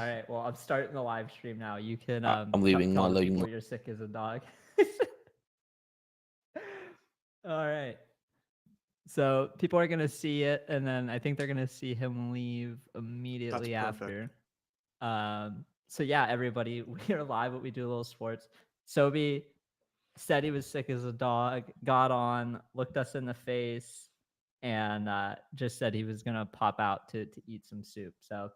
All right. Well, I'm starting the live stream now. You can I'm leaving. tell I'm the leaving. people you're sick as a dog. All right. So people are gonna see it, and then I think they're gonna see him leave That's immediately perfect. after. So yeah, everybody, we are live. What we do, a little sports. Soby said he was sick as a dog. Got on, looked us in the face, and just said he was gonna pop out to eat some soup. So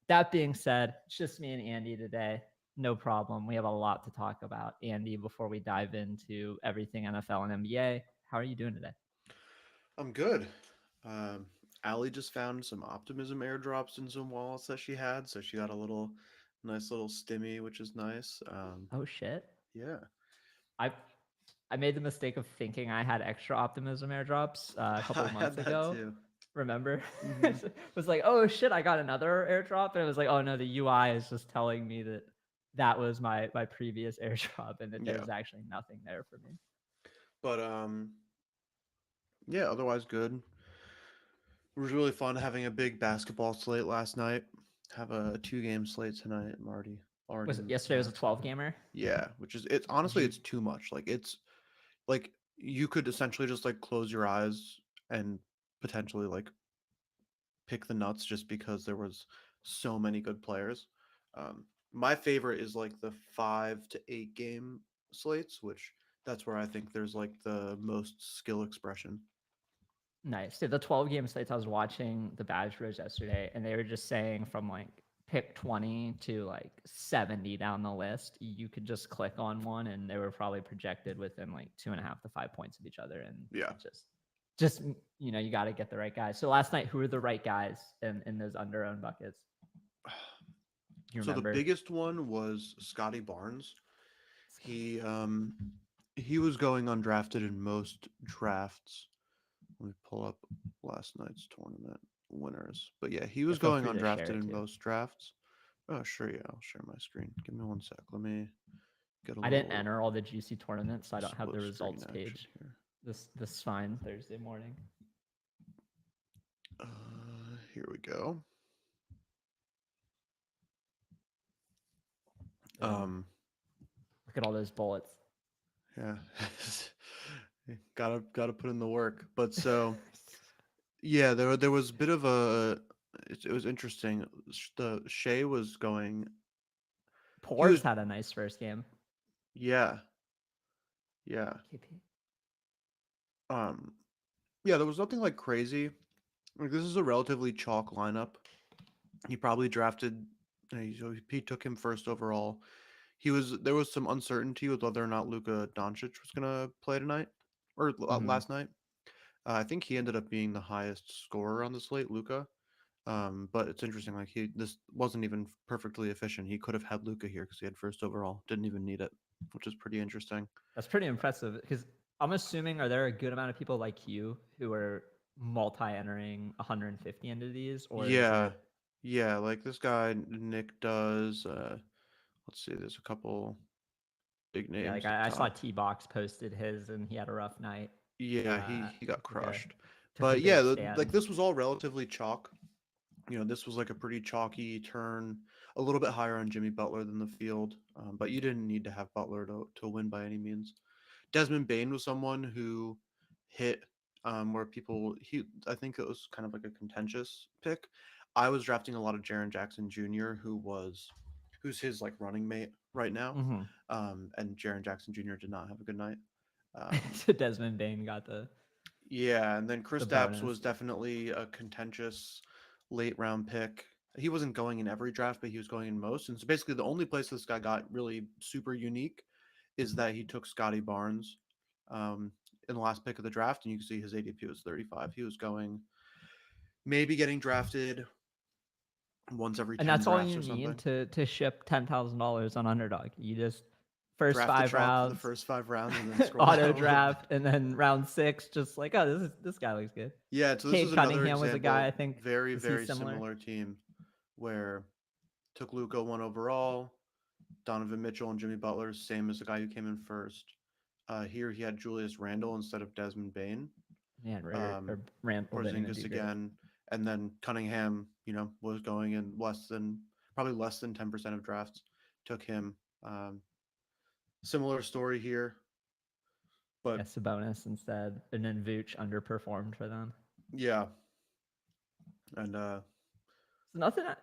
that being said, it's just me and Andy today. No problem. We have a lot to talk about. Andy, before we dive into everything NFL and NBA, how are you doing today? I'm good. Um, Allie just found some optimism airdrops in some wallets that she had, so she got a nice little stimmy, which is nice. Oh shit. Yeah, I I made the mistake of thinking I had extra optimism airdrops a couple I of months had that ago. too. Remember? Hmm. Was like, oh shit, I got another airdrop, and it was like, oh no, the UI is just telling me that that was my previous airdrop, and that Yeah, there's actually nothing there for me. but yeah. Otherwise, good. It was really fun having a big basketball slate last night. Have a 2 game slate tonight. I'm already Was it yesterday was a maxed 12 out. gamer? Yeah, which is it's honestly G- it's too much. Like it's like you could essentially just like close your eyes and potentially like pick the nuts just because there was so many good players. My favorite is like the 5 to 8 game slates, which that's where I think there's like the most skill expression. Nice. Yeah, the 12 game slates, I was watching the Badge Bros yesterday, and they were just saying from like pick 20 to like 70 down the list, you could just click on one, and they were probably projected within like 2.5 to 5 points of each other. And Yeah. just you got to get the right guys. So last night, who were the right guys in those under owned buckets? Do you So the remember? biggest one was Scotty Barnes. He um he was going undrafted in most drafts. Let me pull up last night's tournament winners. But yeah, he Yeah, was feel going free to share undrafted it in too. most drafts. Oh, sure, yeah, I'll share my screen. Give me one sec. Let me get a I didn't little enter all the juicy tournaments, so I don't have the split screen results action page. here. This fine Thursday morning. Here we go. Boom. Um, Look at all those bullets. yeah, gotta put in the work. But so yeah, there was a bit of it was interesting. The Shea was going. He Pores was had a nice first game. yeah yeah KP. um yeah. There was nothing like crazy. Like this is a relatively chalk lineup. He probably drafted. He took him first overall. There was some uncertainty with whether or not Luka Doncic was gonna play tonight or Mm-hmm. last night. I think he ended up being the highest scorer on the slate, Luka. But it's interesting. Like this wasn't even perfectly efficient. He could have had Luka here because he had first overall. Didn't even need it, which is pretty interesting. That's pretty impressive because I'm assuming, are there a good amount of people like you who are multi-entering 150 into these, or is Yeah, it? yeah. Like this guy Nick does. Let's see. There's a couple big Yeah, like names at I saw top. T-Box posted his, and he had a rough night. Yeah, he got Took a crushed. a But yeah, big stand. like this was all relatively chalk. This was like a pretty chalky turn, a little bit higher on Jimmy Butler than the field, but you didn't need to have Butler to win by any means. Desmond Bain was someone who hit where I think it was kind of like a contentious pick. I was drafting a lot of Jaren Jackson Jr., who's his like running mate right now, Mm-hmm. and Jaren Jackson Jr. did not have a good night. Um, So Desmond Bain got yeah, and then Chris the Stapps bonus. was definitely a contentious late round pick. He wasn't going in every draft, but he was going in most. And so basically, the only place this guy got really super unique is that he took Scotty Barnes um, in the last pick of the draft, and you can see his ADP was 35. He was going maybe getting drafted once every And 10 that's all drafts you or need something. to ship $10,000 on Underdog. You just first Draft the five chalk for the rounds, first 5 rounds and then scroll down auto a little bit. draft, and then round six, just like, oh, this guy looks good. Yeah, so this Kate is another Cunningham was a guy, example. I think. Very, Was he very similar? similar team where took Luca 1 overall, Donovan Mitchell and Jimmy Butler, same as the guy who came in first. Here he had Julius Randle instead of Desmond Bain, Man, um, Randall didn't even Porzingis do great. again, and then Cunningham, was going in less than probably less than 10% of drafts took him. Um, Similar story here, but Yes, a bonus instead, and then Vooch underperformed for them. yeah, and So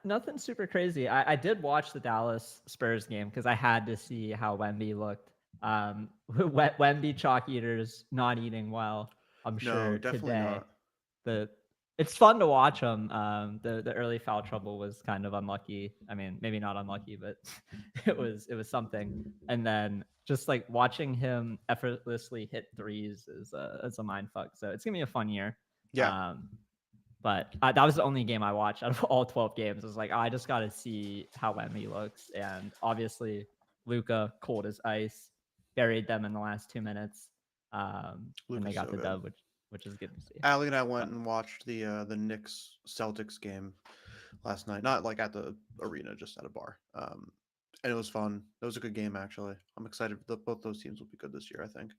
nothing super crazy. I did watch the Dallas Spurs game because I had to see how Wemby looked. Wemby chalk eaters not eating well. I'm no, sure definitely today. not. The It's fun to watch him. The early foul trouble was kind of unlucky. I mean, maybe not unlucky, but it was something. And then just like watching him effortlessly hit threes is a mind fuck. So it's gonna be a fun year. Yeah, Um, but that was the only game I watched out of all 12 games. I was like, I just got to see how Emmy looks. And obviously, Luca, cold as ice, buried them in the last 2 minutes. And they Luca's got so the good. dub, which is good to see. Allie and I But went and watched the Knicks Celtics game last night. Not like at the arena, just at a bar. And it was fun. It was a good game actually. I'm excited that both those teams will be good this year. I think.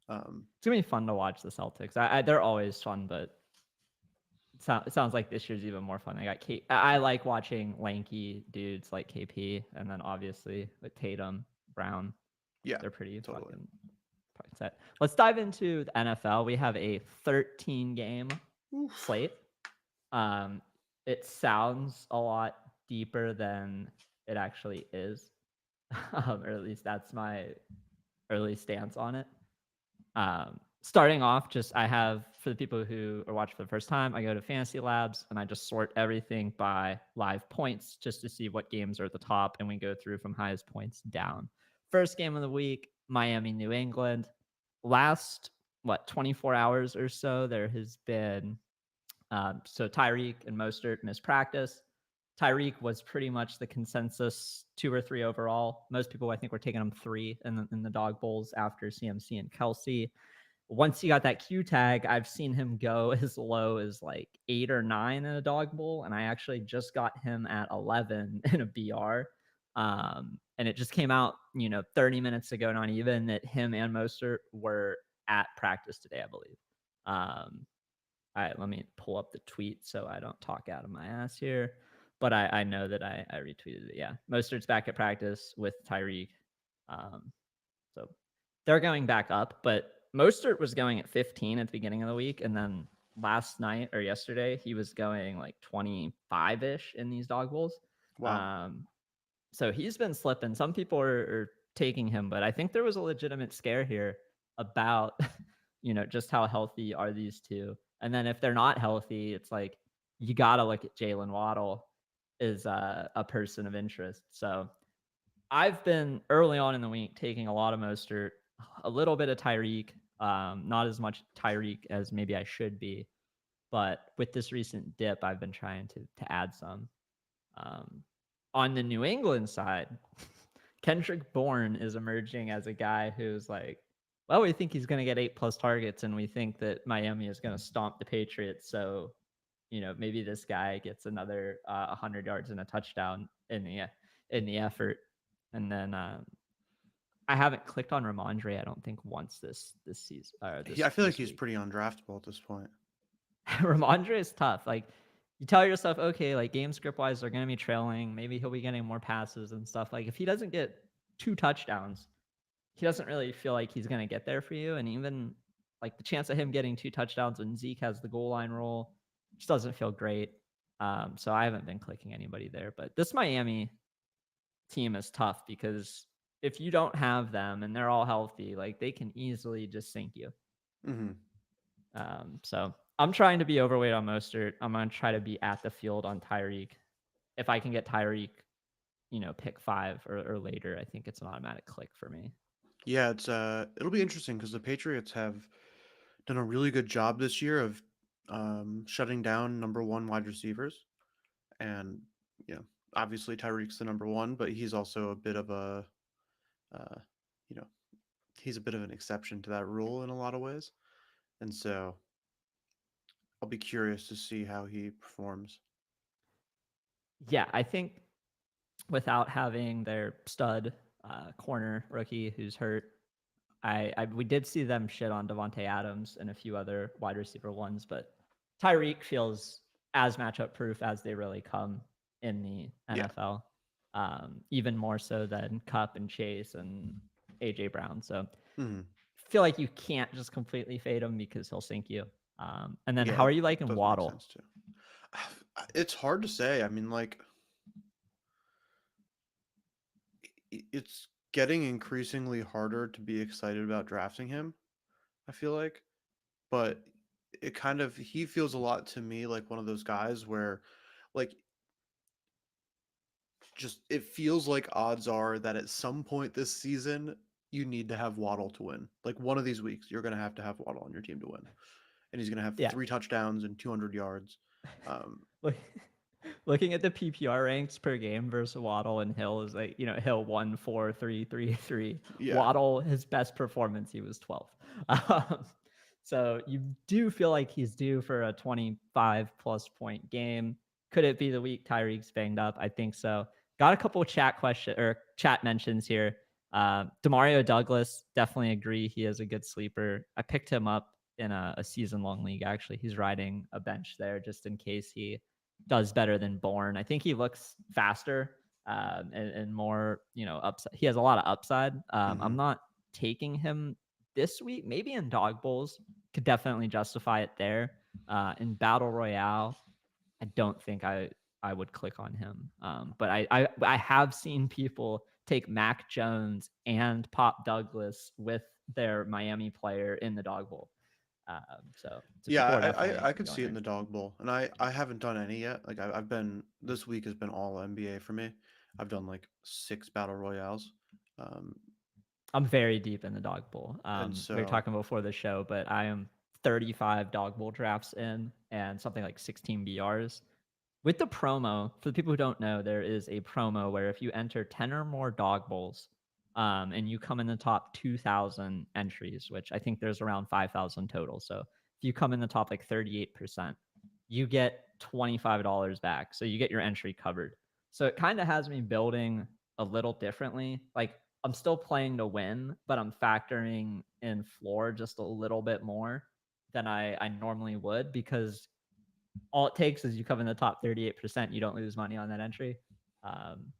it's going to be fun to watch the Celtics. They're always fun, but it sounds like this year's even more fun. I got I like watching lanky dudes like KP, and then obviously with Tatum, Brown, Yeah, they're pretty totally. fucking set. Let's dive into the NFL. We have a 13 game Oof. slate. Um, it sounds a lot deeper than it actually is, or at least that's my early stance on it. Starting off, just I have for the people who are watching for the first time, I go to Fantasy Labs and I just sort everything by live points just to see what games are at the top, and we go through from highest points down. First game of the week, Miami, New England. Last 24 hours or so, there has been so Tyreek and Mostert missed practice. Tyreek was pretty much the consensus 2 or 3 overall. Most people, I think, were taking him 3 in the dog bowls after CMC and Kelsey. Once he got that Q tag, I've seen him go as low as like 8 or 9 in a dog bowl, and I actually just got him at 11 in a BR. And it just came out, 30 minutes ago, not even, that him and Mostert were at practice today, I believe. All right, let me pull up the tweet so I don't talk out of my ass here. But I know that I retweeted it. Yeah, Mostert's back at practice with Tyreek. So they're going back up, but Mostert was going at 15 at the beginning of the week, and then last night or yesterday he was going like 25 ish in these dog bowls. Wow. Um, so he's been slipping. Some people are taking him, but I think there was a legitimate scare here about just how healthy are these two, and then if they're not healthy, it's like you gotta look at Jalen Waddle as a person of interest. So I've been early on in the week taking a lot of Mostert, a little bit of Tyreek, not as much Tyreek as maybe I should be, but with this recent dip, I've been trying to add some. Um, on the New England side, Kendrick Bourne is emerging as a guy who's like, well, we think he's going to get 8+ targets, and we think that Miami is going to stomp the Patriots. So, maybe this guy gets another 100 yards and a touchdown in the effort. And then I haven't clicked on Ramondre, I don't think, once this season or I feel like this he's week. pretty undraftable at this point. Ramondre is tough. Like you tell yourself, okay, like game script wise, they're gonna be trailing. Maybe he'll be getting more passes and stuff. Like if he doesn't get 2 touchdowns, he doesn't really feel like he's gonna get there for you. And even like the chance of him getting 2 touchdowns when Zeke has the goal line roll just doesn't feel great. So I haven't been clicking anybody there. But this Miami team is tough because if you don't have them and they're all healthy, like they can easily just sink you. Mm-hmm. So I'm trying to be overweight on Mostert. I'm going to try to be at the field on Tyreek. If I can get Tyreek, pick 5 or later, I think it's an automatic click for me. Yeah, it'll be interesting because the Patriots have done a really good job this year of shutting down number one wide receivers, and you know, obviously Tyreek's the number one, but he's also a bit of a, uh, you know, he's a bit of an exception to that rule in a lot of ways, and so I'll be curious to see how he performs. Yeah, I think without having their stud corner rookie who's hurt, we did see them shit on Devontae Adams and a few other wide receiver ones, but Tyreek feels as matchup proof as they really come in the Yeah, NFL. even more so than Cup and Chase and AJ Brown. So Mhm. feel like you can't just completely fade him because he'll sink you. And then Yeah, how are it you liking does make Waddle? sense too. It's hard to say. I mean, like, it's getting increasingly harder to be excited about drafting him, I feel like. But it kind of he feels a lot to me like one of those guys where like just it feels like odds are that at some point this season you need to have Waddle to win. Like one of these weeks you're going to have Waddle on your team to win. And he's going to have Yeah. 3 touchdowns and 200 yards. Look, looking at the PPR ranks per game versus Waddle and Hill is like, Hill 1, 4, 3, 3, 3. Yeah. Waddle, his best performance, he was 12th. So you do feel like he's due for a 25 plus point game. Could it be the week Tyreek's banged up? I think so. Got a couple of chat mentions here. Demario Douglas, definitely agree. He is a good sleeper. I picked him up in a season long league. Actually, he's riding a bench there just in case he does better than Bourne. I think he looks faster and more, upside. He has a lot of upside. Mm-hmm. I'm not taking him this week. Maybe in dog bowls could definitely justify it there. In battle royale, I don't think I would click on him. But I have seen people take Mac Jones and Pop Douglas with their Miami player in the dog bowl. So Yeah, people are definitely I could going see it in there. the dog bowl, and I haven't done any yet. Like I've been this week has been all NBA for me. I've done like 6 battle royales, um, I'm very deep in the dog bowl. and We were so talking before the show, but I am 35 dog bowl drafts in and something like 16 BRs. With the promo, for the people who don't know, there is a promo where if you enter 10 or more dog bowls, and you come in the top 2,000 entries, which I think there's around 5,000 total. So if you come in the top like 38%, you get $25 back. So you get your entry covered. So it kind of has me building a little differently. Like I'm still playing to win, but I'm factoring in floor just a little bit more than I normally would because all it takes is you come in the top 38%, you don't lose money on that entry. Um,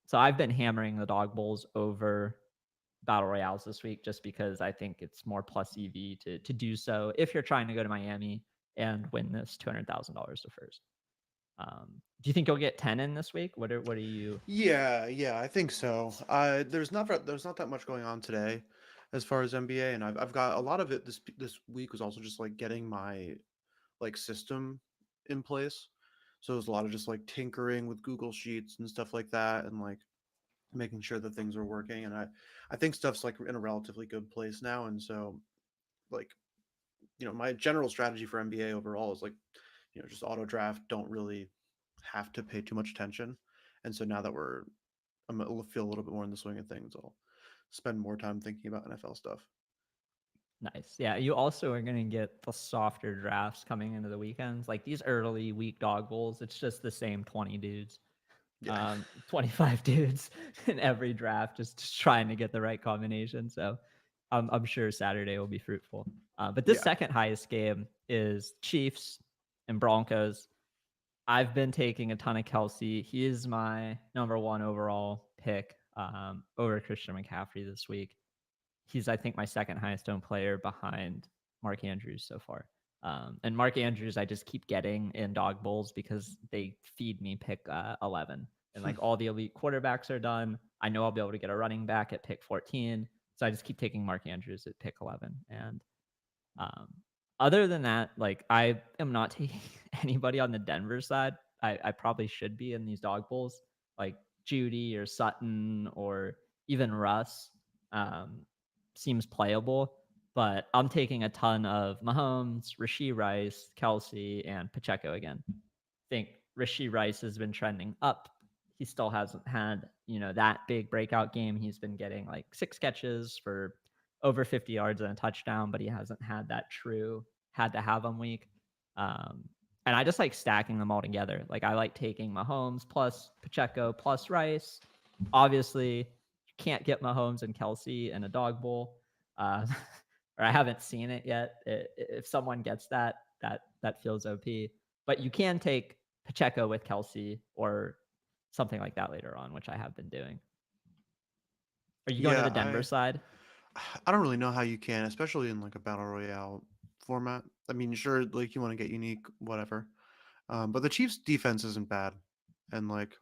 so I've been hammering the dog bowls over battle royales this week just because I think it's more plus EV to do so if you're trying to go to Miami and win this $200,000 to first. Do you think you'll get 10 in this week? What are you? yeah, I think so. There's not that much going on today, as far as NBA, and I've got a lot of it this week was also just like getting my like system in place. So there's a lot of just like tinkering with Google Sheets and stuff like that, and like making sure that things are working. And I think stuff's like in a relatively good place now, and so like my general strategy for NBA overall is like just auto draft. Don't really have to pay too much attention, and so now that I'm gonna feel a little bit more in the swing of things, I'll spend more time thinking about NFL stuff. Nice. Yeah, you also are going to get the softer drafts coming into the weekends. Like these early week dog bowls, it's just the same 20 dudes, Yeah, 25 dudes in every draft, just trying to get the right combination. So I'm sure Saturday will be fruitful. But this yeah. second highest game is Chiefs and Broncos. I've been taking a ton of Kelsey. He is my number one overall pick over Christian McCaffrey this week. He's, I think, my second highest owned player behind Mark Andrews so far. And Mark Andrews, I just keep getting in dog bowls because they feed me pick 11. And like all the elite quarterbacks are done. I know I'll be able to get a running back at pick 14. So I just keep taking Mark Andrews at pick 11. And um, other than that, like I am not taking anybody on the Denver side. I probably should be in these dog bowls, like Judy or Sutton or even Russ. Um, Seems playable, but I'm taking a ton of Mahomes, Rasheed Rice, Kelsey, and Pacheco again. I think Rasheed Rice has been trending up. He still hasn't had, that big breakout game. He's been getting like 6 catches for over 50 yards and a touchdown, but he hasn't had that true had to have him week. Um, and I just like stacking them all together. Like I like taking Mahomes plus Pacheco plus Rice. Obviously, you can't get Mahomes and Kelsey in a dog bowl. Or I haven't seen it yet. If someone gets that feels OP. But you can take Pacheco with Kelsey or something like that later on, which I have been doing. Are you going to Yeah, the Denver side? I don't really know how you can, especially in like a battle royale format. I mean, sure, like you want to get unique, whatever. But the Chiefs' defense isn't bad, and like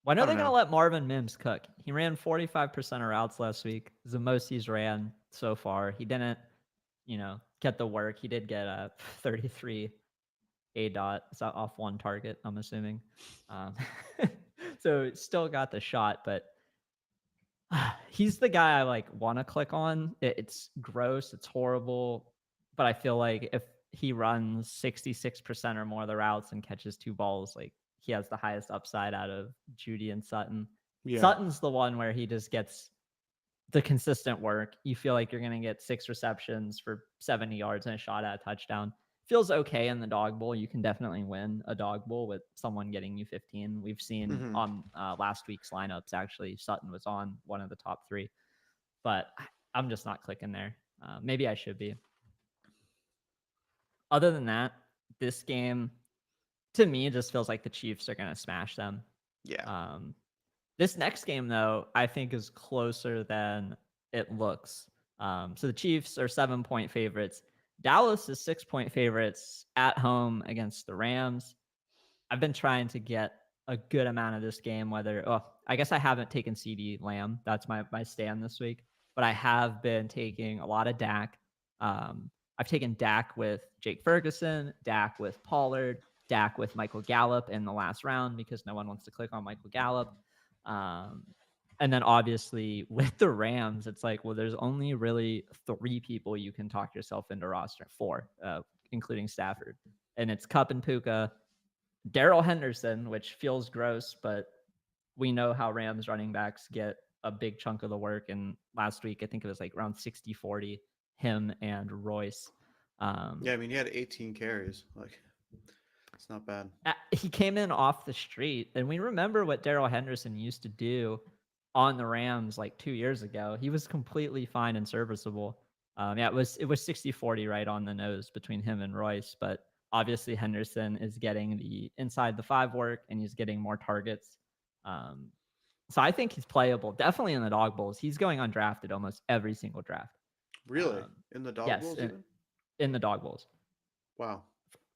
When I are don't they going to know. let Marvin Mims cook? He ran 45% of routes last week. It's the most he's ran so far. He didn't, get the work. He did get a 33 A dot. It's off one target, I'm assuming. Um, so still got the shot, but he's the guy I like want to click on. It's gross, it's horrible, but I feel like if he runs 66% or more of the routes and catches two balls, like he has the highest upside out of Judy and Sutton. Yeah. Sutton's the one where he just gets the consistent work. You feel like you're going to get 6 receptions for 70 yards and a shot at a touchdown. Feels okay in the dog bowl. You can definitely win a dog bowl with someone getting you 15. We've seen Hmm. on last week's lineups, actually, Sutton was on one of the top 3, but I'm just not clicking there. Maybe I should be. Other than that, this game, to me, just feels like the Chiefs are going to smash them. Yeah. Um, This next game, though, I think is closer than it looks. So the Chiefs are 7-point favorites. Dallas is 6-point favorites at home against the Rams. I've been trying to get a good amount of this game, I guess I haven't taken CD Lamb. That's my stand this week. But I have been taking a lot of Dak. I've taken Dak with Jake Ferguson, Dak with Pollard, Dak with Michael Gallup in the last round because no one wants to click on Michael Gallup. Um, and then obviously with the Rams, it's like, well, there's only really 3 people you can talk yourself into roster, 4, including Stafford. And it's Cup and Puka, Darrell Henderson, which feels gross, but we know how Rams running backs get a big chunk of the work. And last week, I think it was like around 60-40, him and Royce. Yeah, I mean, he had 18 carries. Like, it's not bad. He came in off the street, and we remember what Darrell Henderson used to do on the Rams like 2 years ago. He was completely fine and serviceable. It was 60-40 right on the nose between him and Royce, but obviously Henderson is getting the inside the 5 work and he's getting more targets. Um, so I think he's playable, definitely in the dog bowls. He's going undrafted almost every single draft. Really? In the dog Yes, bowls, even? in the dog bowls. Wow.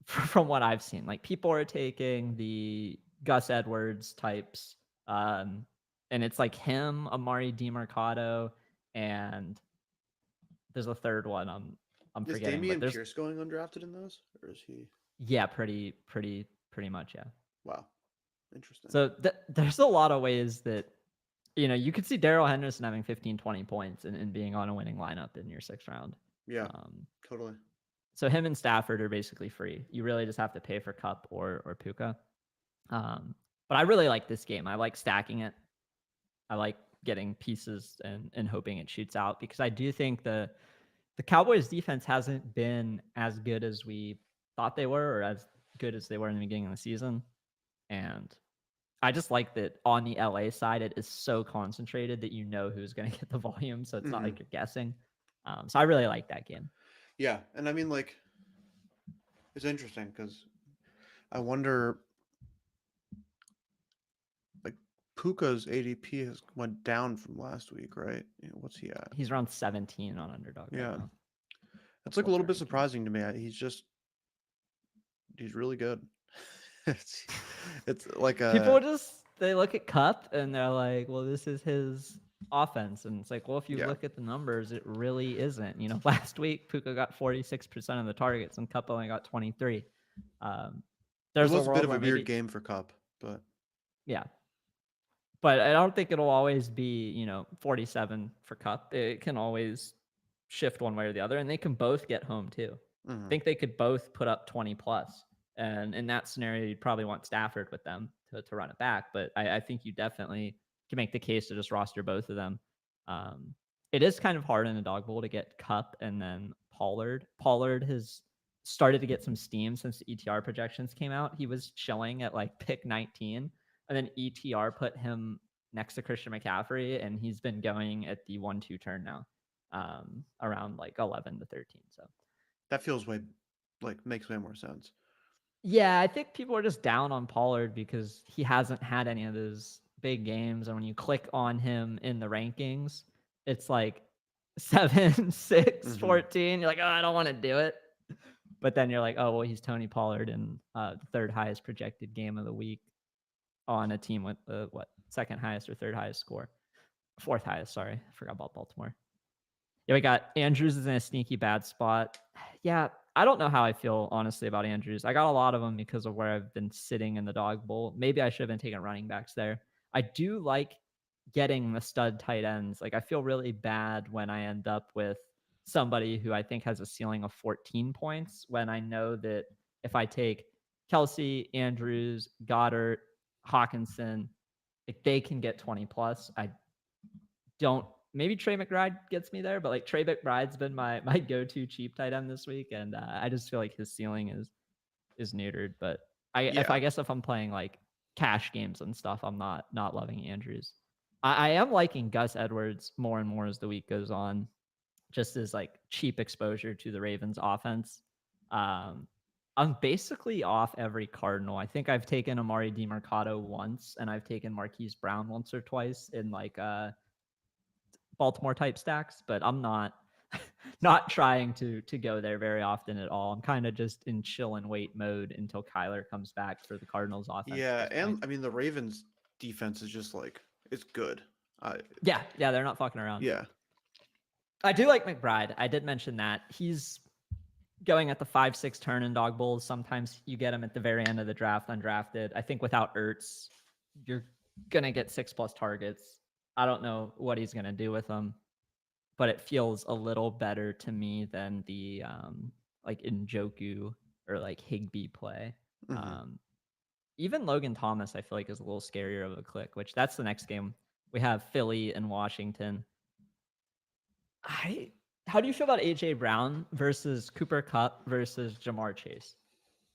From what I've seen, like people are taking the Gus Edwards types, um, and it's like him, Amari DiMercado, and there's a third one I'm Is forgetting, but Damian there's Pierce going undrafted in those? Or is he? yeah, pretty much, yeah. Wow. Interesting. So there's a lot of ways that you could see Darrell Henderson having 15, 20 points and being on a winning lineup in your 6th round. Yeah, Um, totally. so him and Stafford are basically free. You really just have to pay for Cup or Puka. But I really like this game. I like stacking it. I like getting pieces and hoping it shoots out because I do think the Cowboys defense hasn't been as good as we thought they were or as good as they were in the beginning of the season. And I just like that on the LA side, it is so concentrated that you know who's going to get the volume. So it's not Hmm. like you're guessing. So I really like that game. Yeah, and I mean, like, it's interesting because I wonder, like, Puka's ADP has went down from last week, right? What's he at? He's around 17 on underdog right Yeah, now. that's I'll like a pull up little the bit rankings. surprising to me. He's really good. it's, it's like People a they look at Cup and they're like, well, this is his offense. And it's like, well, if you yeah. look at the numbers, it really isn't. Last week, Puka got 46% of the targets and Cup only got 23. Um, It there's a was a bit world of a where weird maybe, game for Cup, but yeah. But I don't think it'll always be, 47 for Cup. It can always shift one way or the other, and they can both get home too. I mhm. think they could both put up 20 plus. And in that scenario, you'd probably want Stafford with them to run it back. But I think you definitely can make the case to just roster both of them. It is kind of hard in the dog bowl to get Cup and then Pollard. Pollard has started to get some steam since the ETR projections came out. He was chilling at like pick 19, and then ETR put him next to Christian McCaffrey, and he's been going at the 1-2 turn now, around like 11 to 13. So That feels way like makes way more sense. Yeah, I think people are just down on Pollard because he hasn't had any of those big games. And when you click on him in the rankings, it's like 7, 6, Hmm. 14. You're like, oh, I don't want to do it. But then you're like, oh, well, he's Tony Pollard in the third highest projected game of the week on a team with the, what, second highest or third highest score? Fourth highest, sorry. I forgot about Baltimore. Yeah, we got Andrews is in a sneaky bad spot. Yeah, I don't know how I feel honestly about Andrews. I got a lot of them because of where I've been sitting in the dog bowl. Maybe I should have been taking running backs there. I do like getting the stud tight ends. Like I feel really bad when I end up with somebody who I think has a ceiling of 14 points when I know that if I take Kelsey, Andrews, Goddard, Hawkinson, like they can get 20 plus. I don't maybe Trey McBride gets me there, but like Trey McBride's been my go-to cheap tight end this week, and I just feel like his ceiling is neutered. But I Yeah. guess if I'm playing like cash games and stuff, I'm not loving Andrews. I am liking Gus Edwards more and more as the week goes on, just as like cheap exposure to the Ravens offense. Um, I'm basically off every Cardinal. I think I've taken Amari DiMercato once, and I've taken Marquise Brown once or twice in like Baltimore type stacks, but I'm not not trying to go there very often at all. I'm kind of just in chill and wait mode until Kyler comes back for the Cardinals offense at Yeah, this point. and I mean the Ravens defense is just like it's good. I Yeah, they're not fucking around. yeah. I do like McBride. I did mention that. He's going at the 5-6 turn in dog bowls. Sometimes you get him at the very end of the draft undrafted. I think without Ertz, you're gonna get 6+ targets. I don't know what he's gonna do with them, but it feels a little better to me than the like Njoku or like Higby play. Hmm. Um, even Logan Thomas, I feel like is a little scarier of a click. Which that's the next game. We have Philly and Washington. I How do you feel about AJ Brown versus Cooper Cup versus Jamar Chase?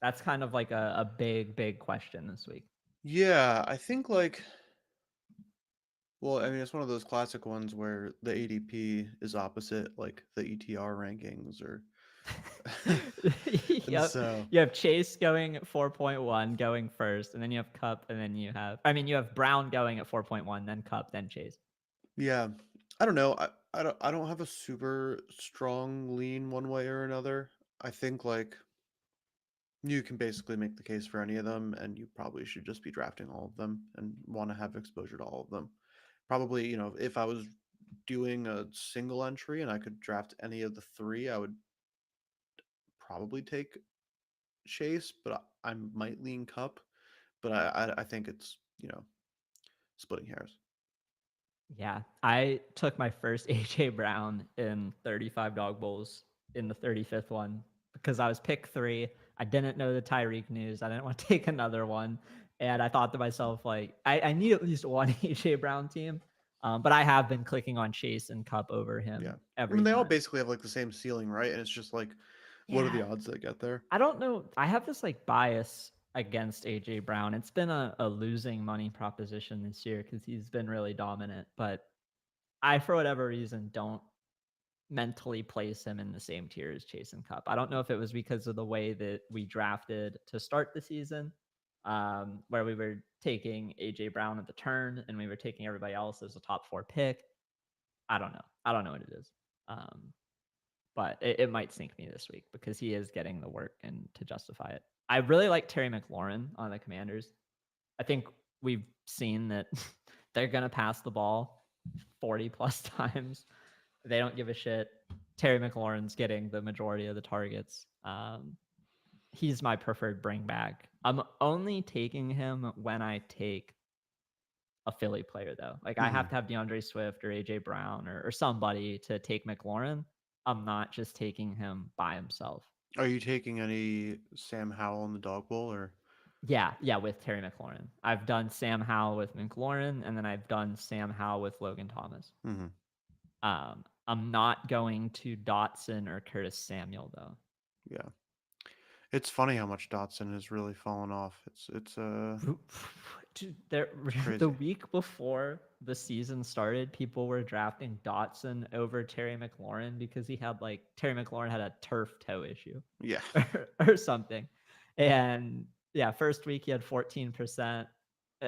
That's kind of like a big question this week. Yeah, I think like well, I mean it's one of those classic ones where the ADP is opposite like the ETR rankings or and Yep. so You have Chase going at 4.1, going first, and then you have Cup, and then you have Brown going at 4.1, then Cup, then Chase. yeah, I don't know. I don't have a super strong lean one way or another. I think like you can basically make the case for any of them, and you probably should just be drafting all of them and want to have exposure to all of them. Probably, if I was doing a single entry and I could draft any of the three, I would probably take Chase, but I might lean Cup. But I think it's splitting hairs. Yeah, I took my first AJ Brown in 35 dog bowls in the 35th one because I was pick 3. I didn't know the Tyreek news. I didn't want to take another one, and I thought to myself like, I need at least one AJ Brown team. But I have been clicking on Chase and Cup over Yeah, him I mean every they all time. basically have like the same ceiling, right? And it's just like, what are Yeah, the odds that get there? I don't know. I have this like bias against AJ Brown. It's been a losing money proposition this year because he's been really dominant, but I, for whatever reason, don't mentally place him in the same tier as Chase and Cup. I don't know if it was because of the way that we drafted to start the season, where we were taking AJ Brown at the turn and we were taking everybody else as a top 4 pick. I don't know. I don't know what it is. Um, but it might sink me this week because he is getting the work and to justify it. I really like Terry McLaurin on the Commanders. I think we've seen that they're going to pass the ball 40 plus times. They don't give a shit. Terry McLaurin's getting the majority of the targets. He's my preferred bring back. I'm only taking him when I take a Philly player, though. Like I Hmm. have to have DeAndre Swift or AJ Brown or somebody to take McLaurin. I'm not just taking him by himself. Are you taking any Sam Howell in the dog bowl or? Yeah, with Terry McLaurin. I've done Sam Howell with McLaurin, and then I've done Sam Howell with Logan Thomas. Hmm. I'm not going to Dotson or Curtis Samuel though. Yeah, it's funny how much Dotson has really fallen off. Dude, there, It's the crazy. week before the season started, people were drafting Dotson over Terry McLaurin because he had like Terry McLaurin had a turf toe issue Yeah. or something. And yeah, first week he had 14%.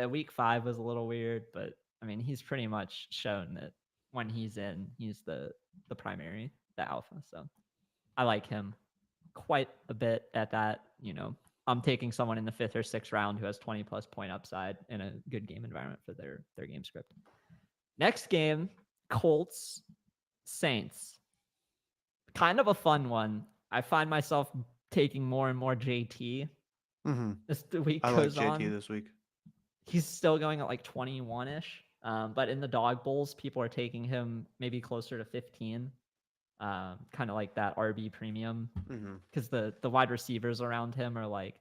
Week 5 was a little weird, but I mean, he's pretty much shown that when he's in, he's the primary, the alpha. So I like him quite a bit at that. I'm taking someone in the 5th or 6th round who has 20 plus point upside in a good game environment for their game script. Next game, Colts Saints. Kind of a fun one. I find myself taking more and more JT Mm-hmm. as the week I like goes JT on. this week. He's still going at like 21 ish. But in the dog bowls, people are taking him maybe closer to 15. Kind of like that RB premium. Mm-hmm. Because the wide receivers around him are like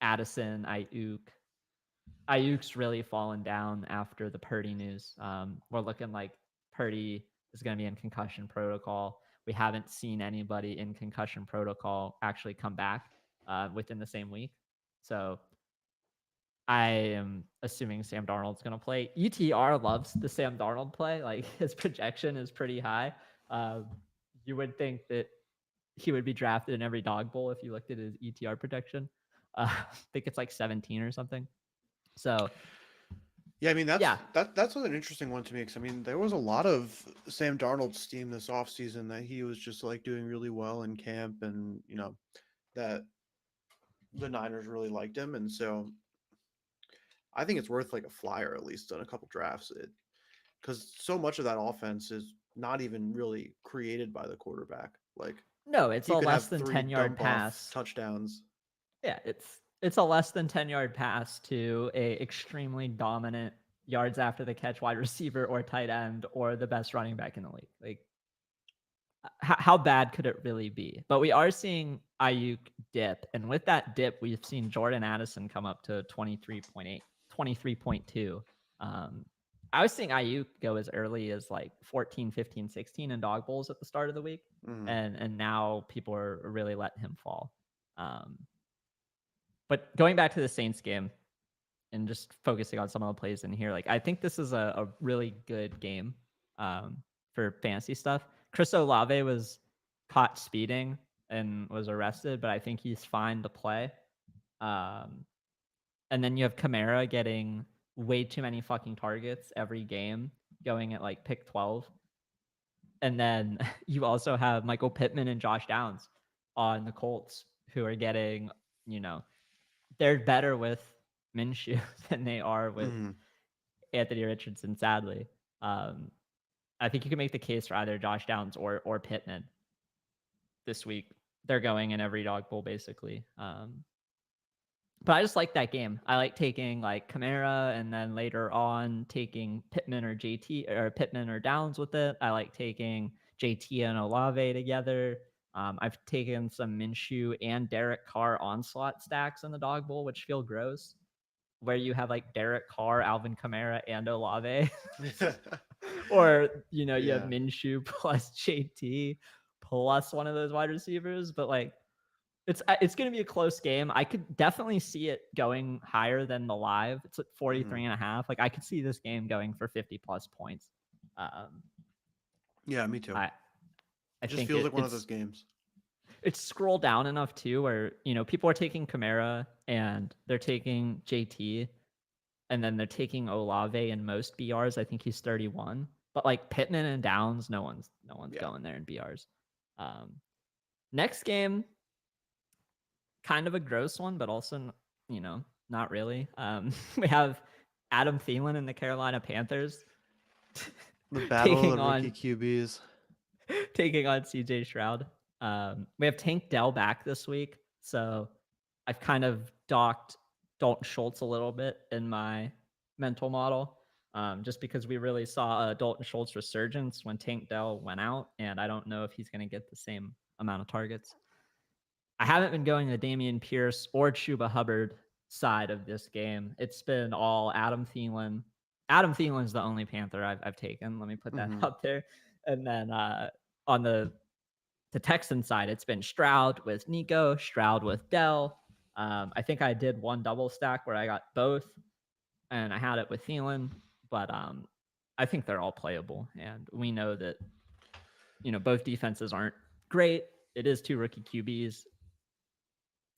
Addison, Ayuk. Ayuk's really fallen down after the Purdy news. We're looking like Purdy is going to be in concussion protocol. We haven't seen anybody in concussion protocol actually come back within the same week. So I am assuming Sam Darnold's going to play. ETR loves the Sam Darnold play. Like his projection is pretty high. You would think that he would be drafted in every dog bowl if you looked at his ETR projection. I think it's like 17 or something. So Yeah, I mean yeah, that's an interesting one to me because I mean there was a lot of Sam Darnold steam this offseason that he was just like doing really well in camp, and that the Niners really liked him, and so I think it's worth like a flyer at least on a couple drafts. Because so much of that offense is not even really created by the quarterback. Like no, it's he a could less have than 3 10-yard dump off pass. touchdowns. Yeah, it's a less than 10-yard pass to a extremely dominant yards after the catch wide receiver or tight end or the best running back in the league. Like how bad could it really be? But we are seeing Ayuk dip, and with that dip, we've seen Jordan Addison come up to 23.8, 23.2. I was seeing Ayuk go as early as like 14, 15, 16 in dog bowls at the start of the week, Mm-hmm. and now people are really letting him fall. But going back to the Saints game and just focusing on some of the plays in here, like I think this is a really good game for fantasy stuff. Chris Olave was caught speeding and was arrested, but I think he's fine to play. Um, and then you have Kamara getting way too many fucking targets every game, going at like pick 12. And then you also have Michael Pittman and Josh Downs on the Colts who are getting, you know, they're better with Minshew than they are with Mm-hmm. Anthony Richardson, sadly. Um, I think you can make the case for either Josh Downs or Pittman this week. They're going in every dog bowl, basically. But I just like that game. I like taking like Kamara and then later on taking Pittman or JT or Pittman or Downs with it. I like taking JT and Olave together. I've taken some Minshew and Derek Carr onslaught stacks in the dog bowl, which feel gross, where you have like Derek Carr, Alvin Kamara, and Olave. Or, you have Yeah. Minshew plus JT plus one of those wide receivers. But like, it's going to be a close game. I could definitely see it going higher than the live. It's at 43 and a half. Like I could see this game going for 50 plus points. Um, Yeah, me too. I I It just think feels like one of those it's games. scroll down enough too, where people are taking Kamara and they're taking JT, and then they're taking Olave in most BRs. I think he's 31, but like Pittman and Downs, no one's Yeah. going there in BRs. Um, Next game, kind of a gross one, but also, not really. We have Adam Thielen and the Carolina Panthers The battle of taking the rookie on QBs. CJ Stroud. We have Tank Dell back this week, so I've kind of docked Dalton Schultz a little bit in my mental model, just because we really saw a Dalton Schultz resurgence when Tank Dell went out, and I don't know if he's going to get the same amount of targets. I haven't been going the Damian Pierce or Chuba Hubbard side of this game. It's been all Adam Thielen. Adam Thielen's the only Panther I've taken. Let me put that Mm-hmm. up there. And then on the Texan side, it's been Stroud with Nico, Stroud with Dell. I think I did one double stack where I got both, and I had it with Thielen. But I think they're all playable, and we know that both defenses aren't great. It is two rookie QBs.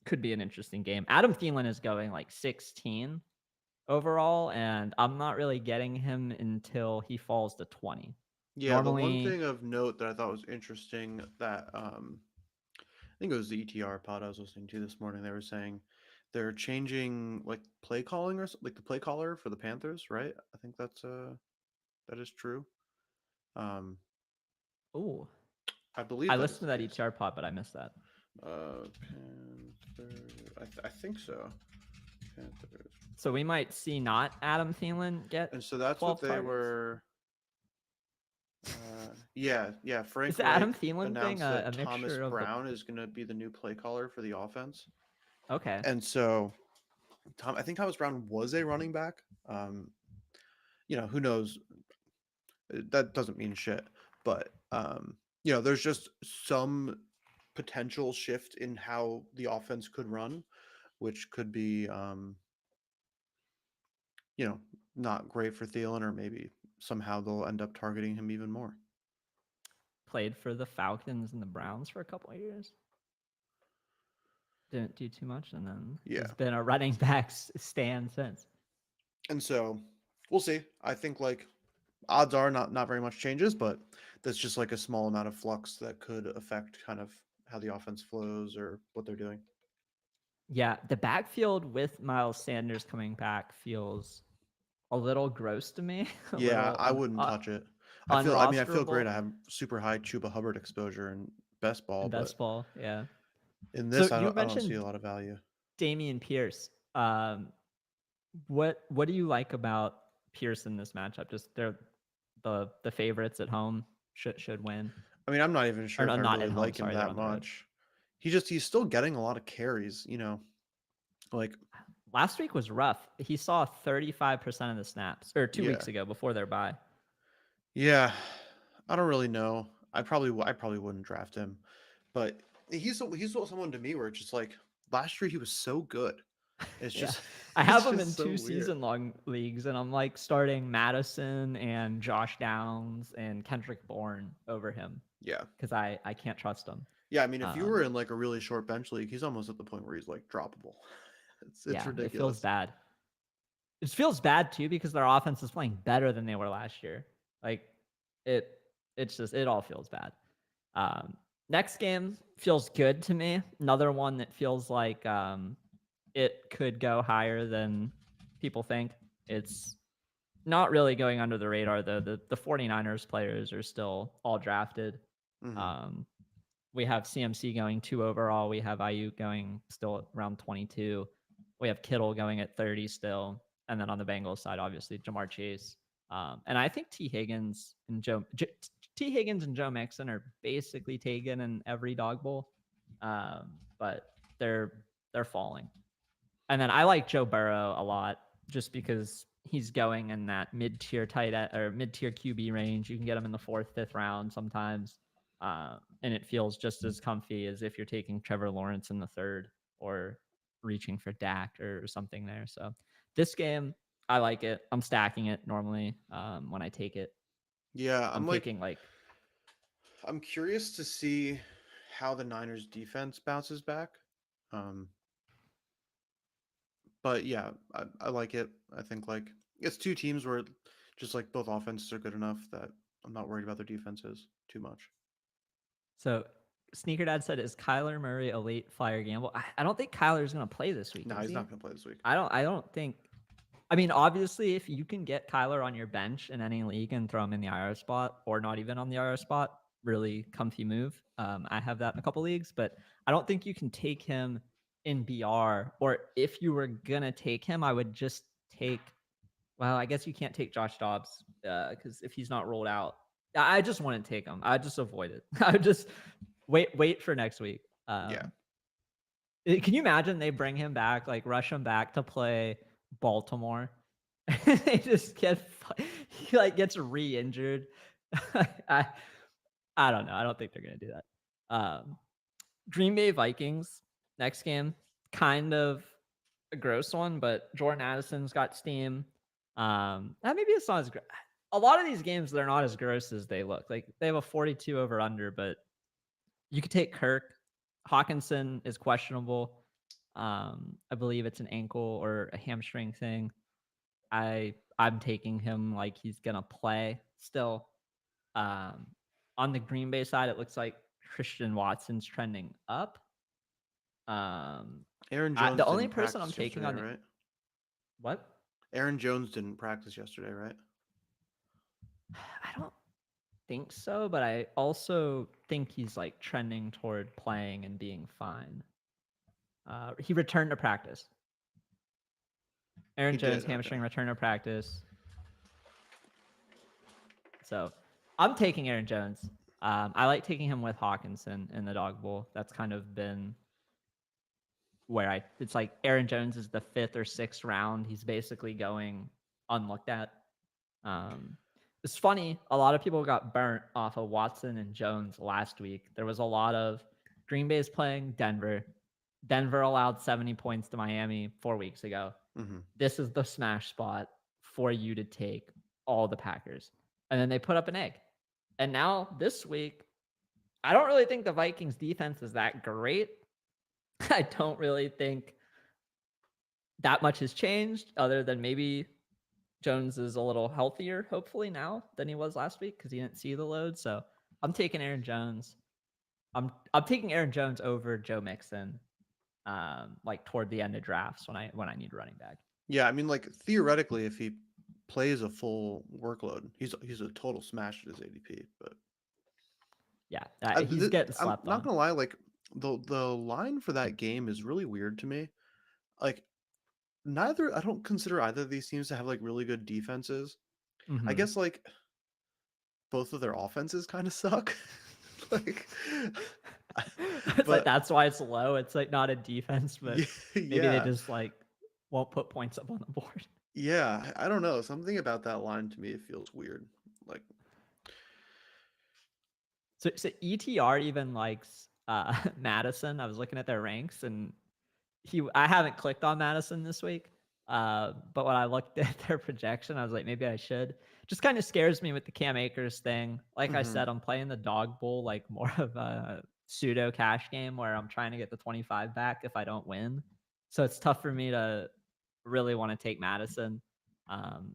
could be an interesting game. Adam Thielen is going like 16 overall, and I'm not really getting him until he falls to 20. Yeah, the one Normally, thing of note that I thought was interesting that I think it was the ETR pod I was listening to this morning. They were saying they're changing like play calling like the play caller for the Panthers, right? I think that is true. Um, ooh, I believe I that is listened to the that case. ETR pod, but I missed that. Panther, I think so. Panthers, So we might see not Adam Thielen get and so that's what 12 they targets. were. Yeah. Is Frank the Adam Reich Thielen thing announced a that Thomas mixture of the? Brown is going to be the new play caller for the offense, Okay, and so I think Thomas Brown was a running back. Who knows? That doesn't mean shit, but there's just some potential shift in how the offense could run, which could be, you know, not great for Thielen, or maybe somehow they'll end up targeting him even more. played for the Falcons and the Browns for a couple of years. Didn't do too much, and then Yeah, has been a running back stand since. and so we'll see. I think like odds are not very much changes, but that's just like a small amount of flux that could affect kind of how the offense flows or what they're doing. Yeah, the backfield with Miles Sanders coming back feels a little gross to me, a Yeah, little I wouldn't touch it. I feel great. unrosterable I have super high Chuba Hubbard exposure in best ball, in but best ball. Yeah. in So this, you I don't see a mentioned lot of value. Damian Pierce. What do you like about Pierce in this matchup? Just they're the favorites at home should win, I mean, I'm not even or sure no, if I not really at home. like him Sorry, they're that on the road. much. He's still getting a lot of carries, like Last week was rough. He saw 35% of the snaps, or 2 weeks yeah. ago before their bye. Yeah. I don't really know. I probably wouldn't draft him. But he's someone to me where it's just like last year he was so good. It's Yeah. just I it's have him in just so two weird. season long leagues, and I'm like starting Madison and Josh Downs and Kendrick Bourne over him Yeah. because I can't trust him. Yeah, I mean, if you were Um, in like a really short bench league, he's almost at the point where he's like droppable. It's yeah, it feels ridiculous. bad. It feels bad too because their offense is playing better than they were last year. Like it, it's just it all feels bad. Next game feels good to me. Another one that feels like it could go higher than people think. It's not really going under the radar though. The 49ers players are still all drafted. Hmm. Um, we have CMC going 2 overall. We have Ayuk going still around 22. We have Kittle going at 30 still. And then on the Bengals side, obviously Jamar Chase. And I think T Higgins and Joe Mixon are basically taken in every dog bowl. But they're falling. And then I like Joe Burrow a lot just because he's going in that mid-tier tight end or mid-tier QB range. You can get him in the fourth, fifth round sometimes, and it feels just as comfy as if you're taking Trevor Lawrence in the third or reaching for Dak or something there. So this game, I like it. I'm stacking it normally when I take it. Yeah, I'm taking like I'm curious to see how the Niners defense bounces back. Um, but yeah, I like it. I think like it's two teams where just like both offenses are good enough that I'm not worried about their defenses too much. so. Sneaker Dad said, "Is Kyler Murray a late flyer gamble?" I don't think Kyler's going to play this week, No, is he's he? not going to play this week. I don't think. I mean, obviously, if you can get Kyler on your bench in any league and throw him in the IR spot, or not even on the IR spot, really comfy move. I have that in a couple leagues, but I don't think you can take him in BR. Or if you were gonna take him, I would just take. Well, I guess you can't take Josh Dobbs because if he's not rolled out, I just wouldn't take him. I just avoid it. I would just wait for next week. Yeah. Can you imagine they bring him back, like rush him back to play Baltimore? They just he like gets re-injured. I I don't know. I don't think they're gonna do that. Green Bay Vikings next game, kind of a gross one, but Jordan Addison's got steam. Maybe it's not as gross. A lot of these games they're not as gross as they look. Like they have a 42 over under, but you could take Kirk. Hawkinson is questionable. I believe it's an ankle or a hamstring thing. I'm taking him like he's gonna play still. Um, on the Green Bay side, it looks like Christian Watson's trending up. Um, Aaron Jones the only didn't person I'm practice taking yesterday, on the right? what? Aaron Jones didn't practice yesterday, right? I don't think so, but I also think he's like trending toward playing and being fine. He returned to practice. Aaron He Jones did. Okay. hamstring return to practice. So I'm taking Aaron Jones. I like taking him with Hawkinson in the dog bowl. That's kind of been where it's like Aaron Jones is the 5th or 6th round. He's basically going unlooked at. Um, it's funny. A lot of people got burnt off of Watson and Jones last week. There was a lot of Green Bay's playing Denver. Denver allowed 70 points to Miami 4 weeks ago. Mm-hmm. This is the smash spot for you to take all the Packers. And then they put up an egg. And now this week, I don't really think the Vikings defense is that great. I don't really think that much has changed other than maybe Jones is a little healthier, hopefully, now than he was last week because he didn't see the load. So I'm taking Aaron Jones. I'm taking Aaron Jones over Joe Mixon, like toward the end of drafts when I need a running back. Yeah, I mean, like theoretically, if he plays a full workload, he's a total smash at his ADP. But Yeah, he's getting I'm slept not on. gonna lie, like the line for that game is really weird to me. Like I don't consider either of these teams to have like really good defenses. I Mm-hmm. guess like both of their offenses kind of suck. like, It's like but that's why it's low. It's like not a defense, but yeah, maybe they yeah, just like won't put points up on the board. yeah. I don't know. Something about that line to me it feels weird. Like, So ETR even likes Madison. I was looking at their ranks, and I haven't clicked on Madison this week. But when I looked at their projection, I was like, maybe I should. Just kind of scares me with the Cam Akers thing. Like I mhm. said, I'm playing the dog bowl like more of a pseudo cash game where I'm trying to get the 25 back if I don't win. So it's tough for me to really want to take Madison.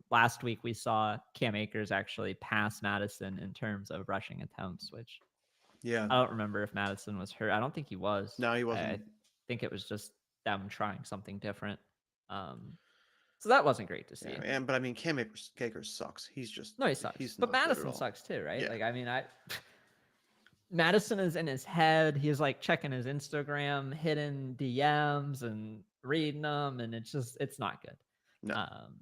Last week we saw Cam Akers actually pass Madison in terms of rushing attempts, which Yeah. I don't remember if Madison was hurt. I don't think he was. No, he I wasn't. think it was just them trying something different. Um, so that wasn't great to Yeah, see. and but I mean, Cam Akers sucks. No, he sucks. He's But not good at Madison all. sucks too, right? Yeah. Like, I mean, Madison is in his head. He's like checking his Instagram, hidden DMs, and reading them, and it's not good. No. Um,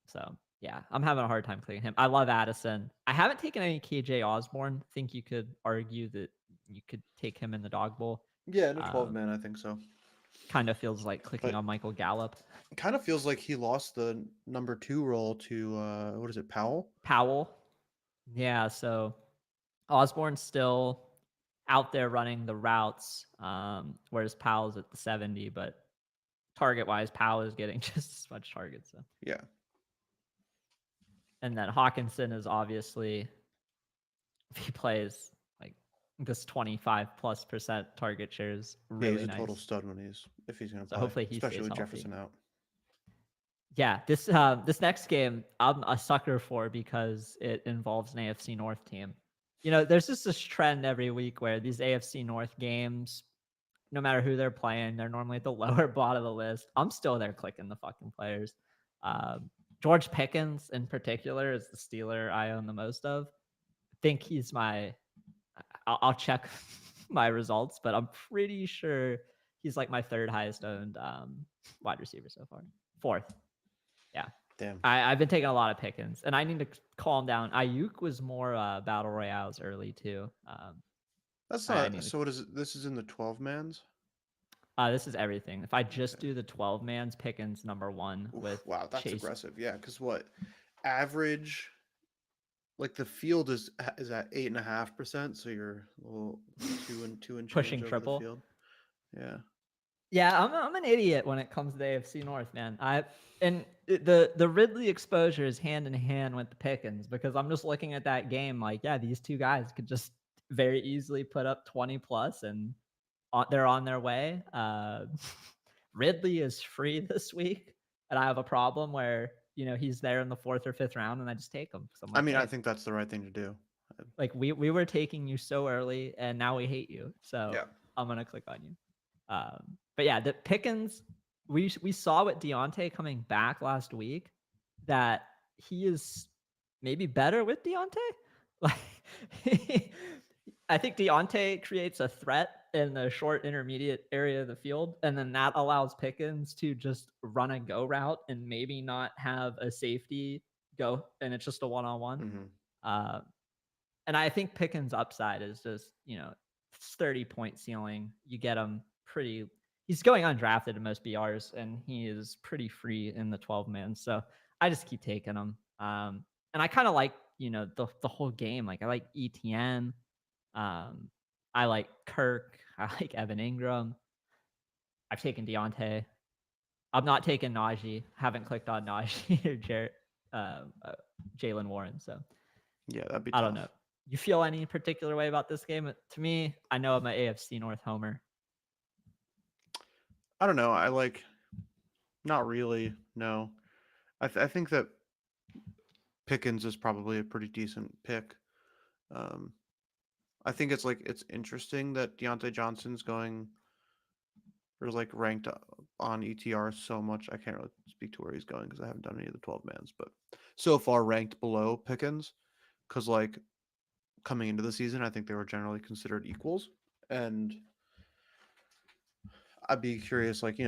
so yeah, I'm having a hard time clicking him. I love Addison. I haven't taken any KJ Osborne. Think you could argue that you could take him in the dog bowl. Yeah, in a 12 Um, man, I think so. kind of feels like clicking But on Michael Gallup. it kind of feels like he lost the number 2 role to what is it, Powell? Powell. Yeah, so Osborne's still out there running the routes, whereas Powell's at the 70, but target wise, Powell is getting just as much targets. So. Yeah. And then Hawkinson is obviously, if he plays like this 25+% target share is Yeah, he's really a nice. total stud when if he's going to So play, hopefully he especially stays with healthy. Jefferson out. Yeah, this next game I'm a sucker for because it involves an AFC North team. You know, there's just this trend every week where these AFC North games, no matter who they're playing, they're normally at the lower bottom of the list. I'm still there clicking the fucking players. George Pickens in particular is the Steeler I own the most of. I think he's I'll check my results, but I'm pretty sure he's like my 3rd highest owned wide receiver so far. 4th. Yeah. Damn. I've been taking a lot of Pickens, and I need to calm down. Ayuk was more battle royales early too. That's I not need to, so what is it? This is in the 12 mans? this is everything. If I just do the 12 mans, Pickens number 1 Oof, with wow, that's Chase. aggressive. Yeah, cuz what? Average like the field is at 8.5%, so you're a little two and Pushing change over the triple. field. Yeah. Yeah, I'm an idiot when it comes to the AFC North, man. And the Ridley exposure is hand in hand with the Pickens because I'm just looking at that game like, yeah, these two guys could just very easily put up 20 plus and they're on their way. Ridley is free this week, and I have a problem where he's there in the 4th or 5th round, and I just take him because I'm I like, mean, I hey, think that's the right thing to do. like we were taking you so early, and now we hate you, so Yeah. I'm gonna click on you. But yeah, the Pickens, we saw with Deontay coming back last week that he is maybe better with Deontay. Like I think Deontay creates a threat in the short intermediate area of the field, and then that allows Pickens to just run a go route and maybe not have a safety go, and it's just a one-on-one. Mm-hmm. Uh, and I think Pickens' upside is just, 30-point ceiling. You get him pretty. He's going undrafted in most BRs, and he is pretty free in the 12-man. So I just keep taking him. And I kind of like, the whole game. Like I like ETN. Um, I like Kirk. I like Evan Ingram. I've taken Deontay. I'm not taking Najee. Haven't clicked on Najee or Jalen Warren. So Yeah, that'd be I tough. don't know. You feel any particular way about this game? To me, I know I'm an AFC North homer. I don't know. I like, not really. No, I think that Pickens is probably a pretty decent pick. Um, I think it's interesting that Deontay Johnson's going or like ranked on ETR so much. I can't really speak to where he's going because I haven't done any of the 12 mans, but so far ranked below Pickens because like coming into the season, I think they were generally considered equals, and I'd be curious, like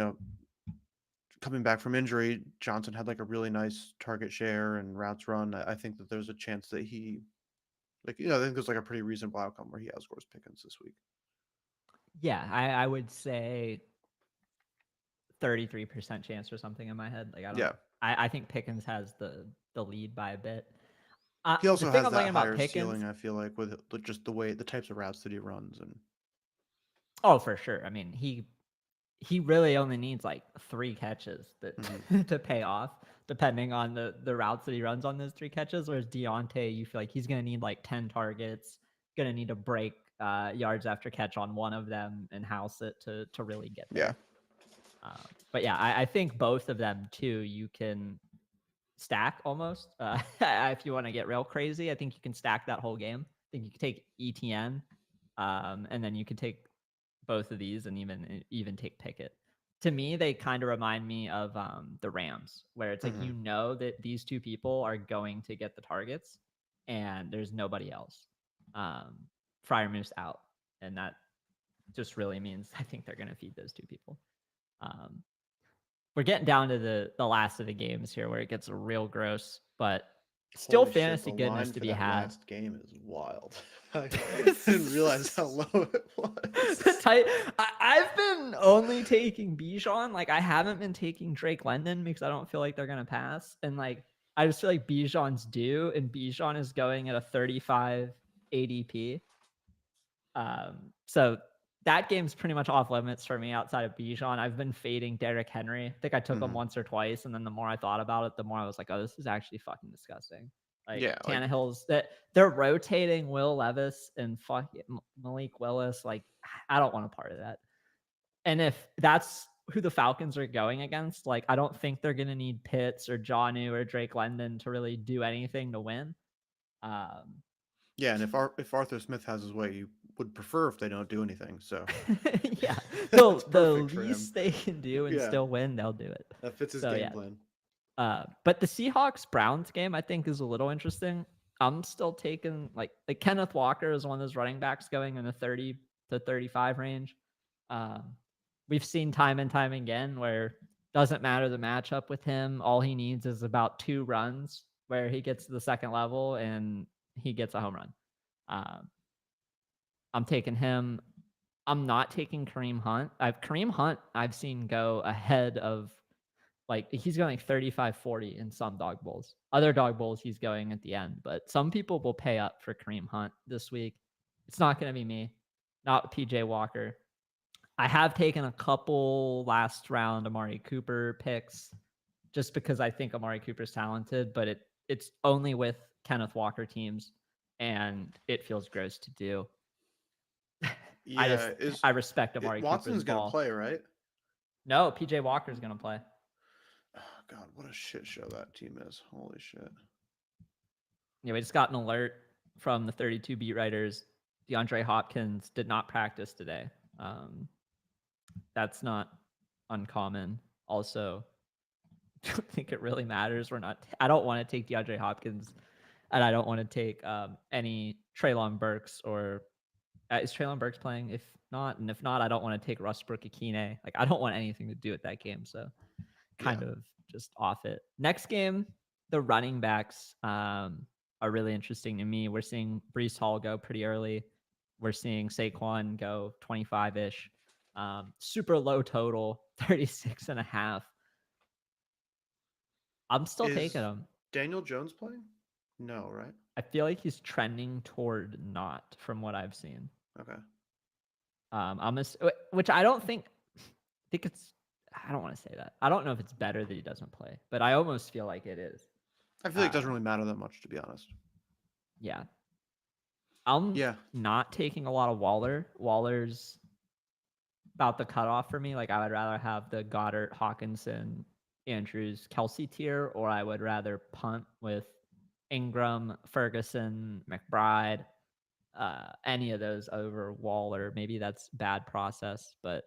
coming back from injury, Johnson had like a really nice target share and routes run. I think that there's a chance that he, like, I think there's like a pretty reasonable outcome where he outscores Pickens this week. Yeah, I would say 33% chance or something in my head. Like I don't. Yeah. I think Pickens has the lead by a bit. He The also thing has I'm that liking about higher Pickens, ceiling, I feel like, with just the types of routes that he runs. And oh for sure. I mean he really only needs like 3 catches to pay off, depending on the routes that he runs on those 3 catches. Whereas Deontay, you feel like he's gonna need like 10 targets, gonna need to break yards after catch on one of them and house it to really get yeah. there. But yeah, I think both of them too. You can stack almost. If you want to get real crazy, I think you can stack that whole game. I think you could take ETN, and then you could take both of these and even take Pickett. To me, they kind of remind me of the Rams, where it's like that these two people are going to get the targets, and there's nobody else. Fryer Moose out, and that just really means I think they're going to feed those two people. Um, we're getting down to the last of the games here, where it gets real gross, but still Holy shit, fantasy the goodness line to for be that had. last game is wild. I didn't realize how low it was. I've been only taking Bijan. Like I haven't been taking Drake London because I don't feel like they're gonna pass. And like I just feel like Bijan's due, and Bijan is going at a 35 ADP. So that game's pretty much off limits for me outside of Bijan. I've been fading Derrick Henry. I think I took him once or twice, and then the more I thought about it, the more I was like, oh, this is actually fucking disgusting. Like Yeah, like Tannehill's that they're rotating Will Levis and Malik Willis. Like I don't want a part of that. And if that's who the Falcons are going against, like I don't think they're gonna need Pitts or Jonnu or Drake London to really do anything to win. yeah, and if Arthur Smith has his way, you would prefer if they don't do anything. So Yeah, that's the perfect for him. least they can do and Yeah, still win, they'll do it. that fits his So game yeah, plan. but the Seahawks Browns game I think is a little interesting. I'm still taking like Kenneth Walker is one of those running backs going in the 30 to 35 range. Um, we've seen time and time again where doesn't matter the matchup with him. All he needs is about 2 runs where he gets to the second level and he gets a home run. Um, I'm taking him. I'm not taking Kareem Hunt. Kareem Hunt I've seen go ahead of, like he's going like 35-40 in some dog bowls. Other dog bowls he's going at the end, but some people will pay up for Kareem Hunt this week. It's not going to be me, not PJ Walker. I have taken a couple last round Amari Cooper picks just because I think Amari Cooper's talented, but it's only with Kenneth Walker teams, and it feels gross to do. Yeah, I respect Amari Watson's Cooper's gonna ball. play, right? No, PJ Walker's gonna play. Oh, God, what a shit show that team is. Holy shit. Yeah, we just got an alert from the 32 beat writers. DeAndre Hopkins did not practice today. That's not uncommon. Also, I don't think it really matters. I don't want to take DeAndre Hopkins, and I don't want to take any Treylon Burks or is Treylon Burks playing? If not, and if not, I don't want to take Westbrook Akine. Like I don't want anything to do with that game. So Yeah. kind of just off it. Next game, the running backs are really interesting to me. We're seeing Brees Hall go pretty early. We're seeing Saquon go 25 ish. Super low total, 36 and a half. I'm still taking Is him. Daniel Jones playing? No, right? I feel like he's trending toward not from what I've seen. Okay. Which I don't think. I think it's. I don't want to say that. I don't know if it's better that he doesn't play, but I almost feel like it is. I feel like it doesn't really matter that much, to be honest. Yeah, I'm Yeah. not taking a lot of Waller. Waller's about the cutoff for me. Like I would rather have the Goddard, Hawkinson, Andrews, Kelsey tier, or I would rather punt with Ingram, Ferguson, McBride, any of those over Waller. Maybe that's bad process, but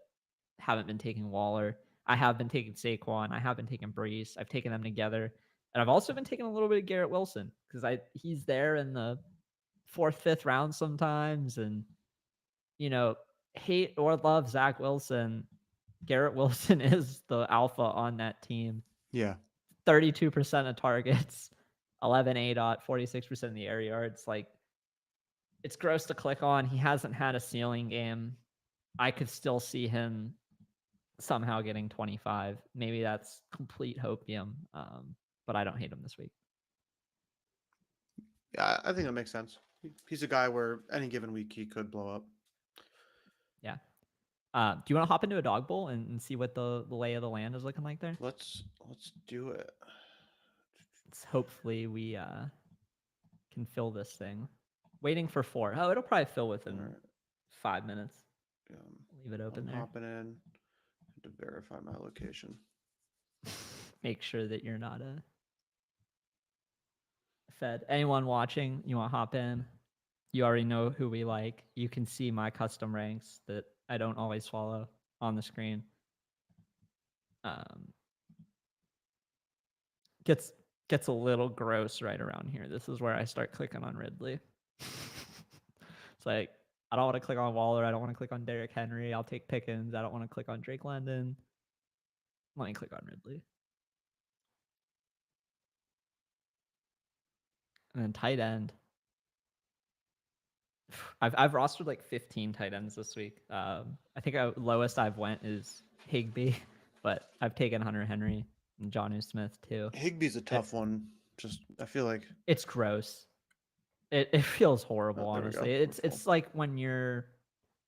haven't been taking Waller. I have been taking Saquon. I have been taking Brees. I've taken them together, and I've also been taking a little bit of Garrett Wilson because he's there in the fourth, fifth round sometimes, and you know, hate or love Zach Wilson, Garrett Wilson is the alpha on that team. Yeah. 32% of targets, 11 A dot, 46% of the air yards. Like it's gross to click on. He hasn't had a ceiling game. I could still see him somehow getting 25. Maybe that's complete hopium, but I don't hate him this week. Yeah, I think that makes sense. He's a guy where any given week he could blow up. Yeah. Do you want to hop into a dog bowl and see what the lay of the land is looking like there? Let's do it. Hopefully we can fill this thing. Waiting for 4. Oh, it'll probably fill within Right. 5 minutes. Leave it open I'm there. hopping in to verify my location. Make sure that you're not a fed. Anyone watching, you want to hop in? You already know who we like. You can see my custom ranks that I don't always follow on the screen. Gets a little gross right around here. This is where I start clicking on Ridley. It's like I don't want to click on Waller. I don't want to click on Derrick Henry. I'll take Pickens. I don't want to click on Drake London. Let me click on Ridley. And then tight end. I've rostered like 15 tight ends this week. I think lowest I've went is Higbee, but I've taken Hunter Henry and Jonnu Smith too. Higbee's a tough one. Just I feel like it's gross. It feels horrible, honestly. It's like when you're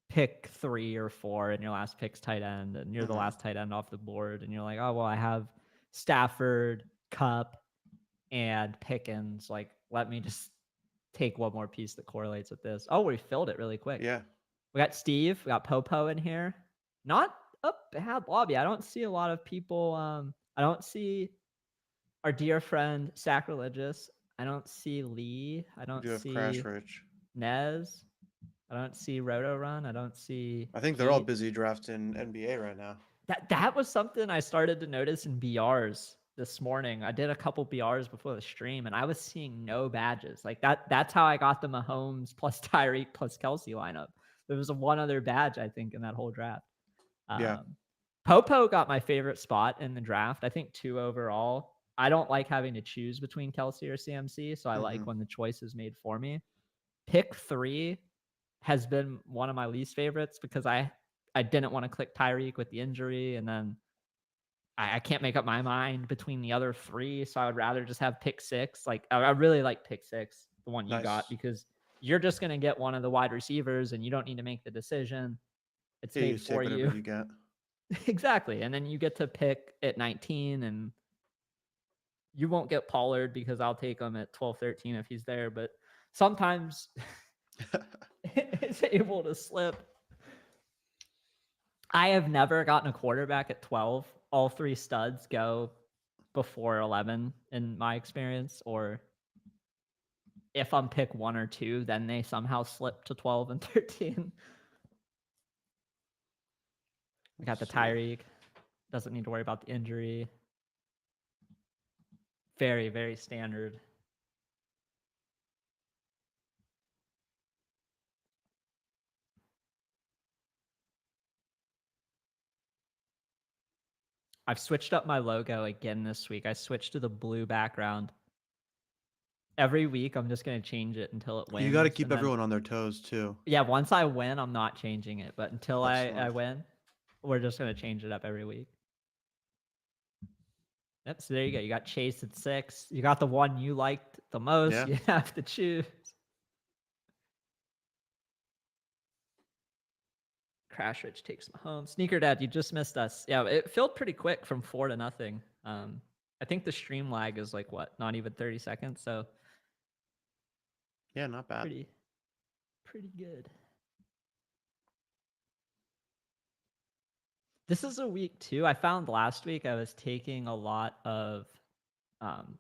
pick 3 or 4 and your last pick's tight end and you're the last tight end off the board and you're like, oh well, I have Stafford, Cup, and Pickens. Like, let me just take one more piece that correlates with this. Oh, we filled it really quick. Yeah. We got Steve, we got Popo in here. Not a bad lobby. I don't see a lot of people. I don't see our dear friend Sacrilegious. I don't see Lee. I don't see Crash Rich. Nez. I don't see Roto Run. I don't see. I think they're all busy drafting NBA right now. That was something I started to notice in BRs this morning. I did a couple BRs before the stream, and I was seeing no badges. Like that's how I got the Mahomes plus Tyreek plus Kelsey lineup. There was one other badge, I think, in that whole draft. Yeah. Popo got my favorite spot in the draft. I think 2 overall. I don't like having to choose between Kelsey or CMC, so I like when the choice is made for me. Pick 3 has been one of my least favorites because I didn't want to click Tyreek with the injury, and then I can't make up my mind between the other 3, so I would rather just have pick 6. Like I really like pick 6, the one you got, because you're just going to get one of the wide receivers and you don't need to make the decision. It's made for you. You get. Exactly. And then you get to pick at 19, and you won't get Pollard because I'll take him at 12, 13 if he's there. But sometimes it's able to slip. I have never gotten a quarterback at 12. All three studs go before 11 in my experience, or if I'm pick 1 or 2, then they somehow slip to 12 and 13. We got the Let's see. Tyreek. Doesn't need to worry about the injury. Very, very standard. I've switched up my logo again this week. I switched to the blue background. Every week, I'm just going to change it until it wins. You got to keep everyone on their toes, too. Yeah, once I win, I'm not changing it. But until That's I smart. win, we're just going to change it up every week. Yep, so there you go. You got Chase at 6. You got the one you liked the most. Yeah. You have to choose. Crash Rich takes him home. Sneaker Dad, you just missed us. Yeah, it filled pretty quick from 4-0. I think the stream lag is like what, not even 30 seconds. So yeah, not bad. Pretty good. This is a week too. I found last week I was taking a lot of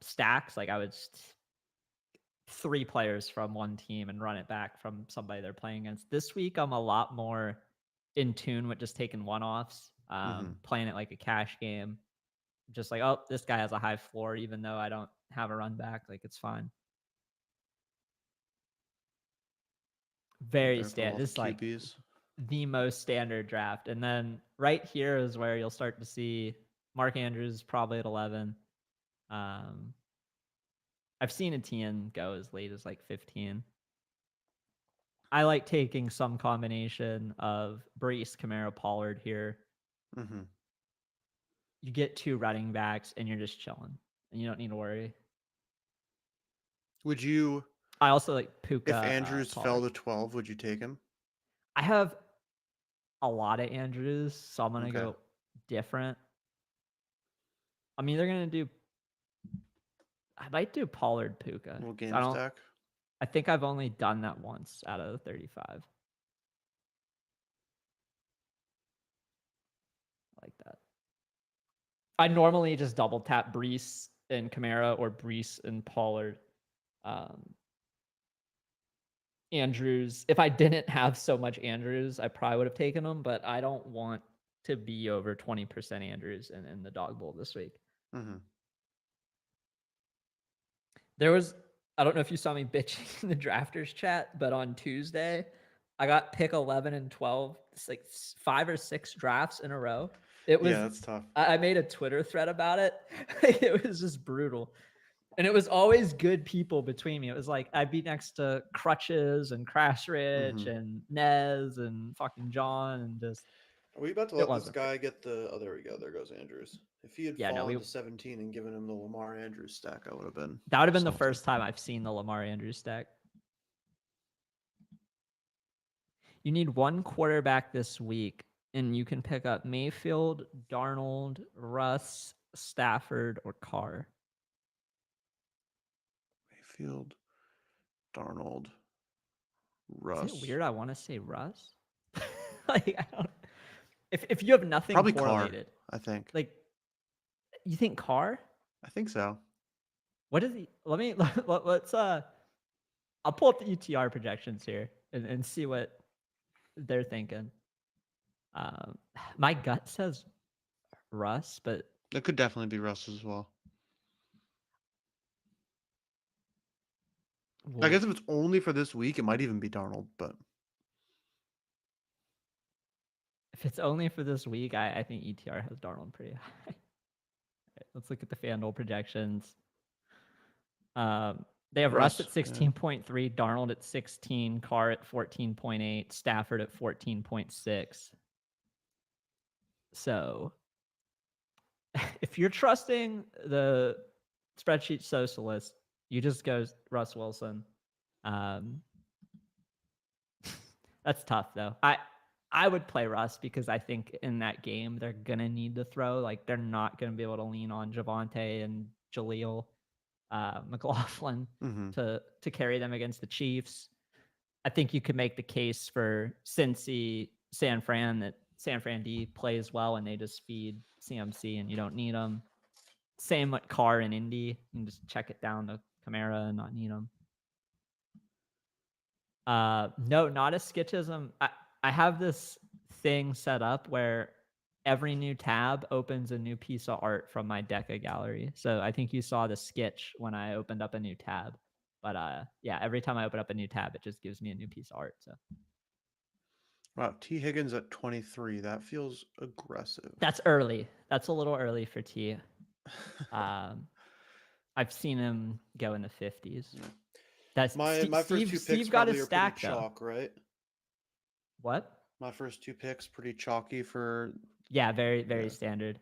stacks. Like I would 3 players from one team and run it back from somebody they're playing against. This week I'm a lot more in tune with just taking one-offs, playing it like a cash game. Just like, oh, this guy has a high floor, even though I don't have a run back. Like, it's fine. Very standard. This is like the most standard draft. And then right here is where you'll start to see Mark Andrews probably at 11. I've seen Etienne go as late as like 15. I like taking some combination of Brees, Kamara, Pollard here. You get 2 running backs and you're just chilling and you don't need to worry. Would you? I also like Puka. If Andrews fell to 12, would you take him? I have a lot of Andrews, so I'm gonna go different. I'm either gonna do. I might do Pollard Puka. Little game stack. I think I've only done that once out of the 35. I like that. I normally just double tap Brees and Kamara or Brees and Pollard. Andrews. If I didn't have so much Andrews, I probably would have taken them, but I don't want to be over 20% Andrews in the Dog Bowl this week. There was, I don't know if you saw me bitching in the drafters chat, but on Tuesday, I got pick 11 and 12. It's like 5 or 6 drafts in a row. It was, yeah, that's tough. I made a Twitter thread about it. It was just brutal. And it was always good people between me. It was like I'd be next to Crutches and Crash Rich and Nez and fucking John and just. Are we about to let this guy get the? Oh, there we go. There goes Andrews. If he had fallen to 17 and given him the Lamar Andrews stack, I would have been. That would have been the first time I've seen the Lamar Andrews stack. You need 1 quarterback this week, and you can pick up Mayfield, Darnold, Russ, Stafford, or Carr. Mayfield, Darnold, Russ. Is it weird? I want to say Russ. Like I don't. If you have nothing probably correlated, Carr, I think. Like, you think Carr? I think so. What is he? Let's I'll pull up the ETR projections here and see what they're thinking. My gut says Russ, but it could definitely be Russ as well. I guess if it's only for this week, it might even be Darnold, but if it's only for this week, I think ETR has Darnold pretty high. Right, let's look at the FanDuel projections. They have Russ at 16.3, Darnold at 16, Carr at 14.8, Stafford at 14.6. So if you're trusting the spreadsheet socialist, you just go Russ Wilson. That's tough though. I would play Russ because I think in that game they're gonna need to throw. Like they're not gonna be able to lean on Javonte and Jaleel McLaughlin to carry them against the Chiefs. I think you could make the case for Cincy, San Fran that San Fran D plays well and they just feed CMC and you don't need them. Same with Carr and Indy. You can just check it down to Kamara and not need them. No, not a skitchism. I have this thing set up where every new tab opens a new piece of art from my Deca gallery. So I think you saw the sketch when I opened up a new tab. But yeah, every time I open up a new tab, it just gives me a new piece of art. So Wow, T. Higgins at 23. That feels aggressive. that's early. That's a little early for T. I've seen him go in the 50s. That's my first two picks Steve got a probably are stack pretty though. chalk, right? What? My first two picks pretty chalky for. Yeah, very standard.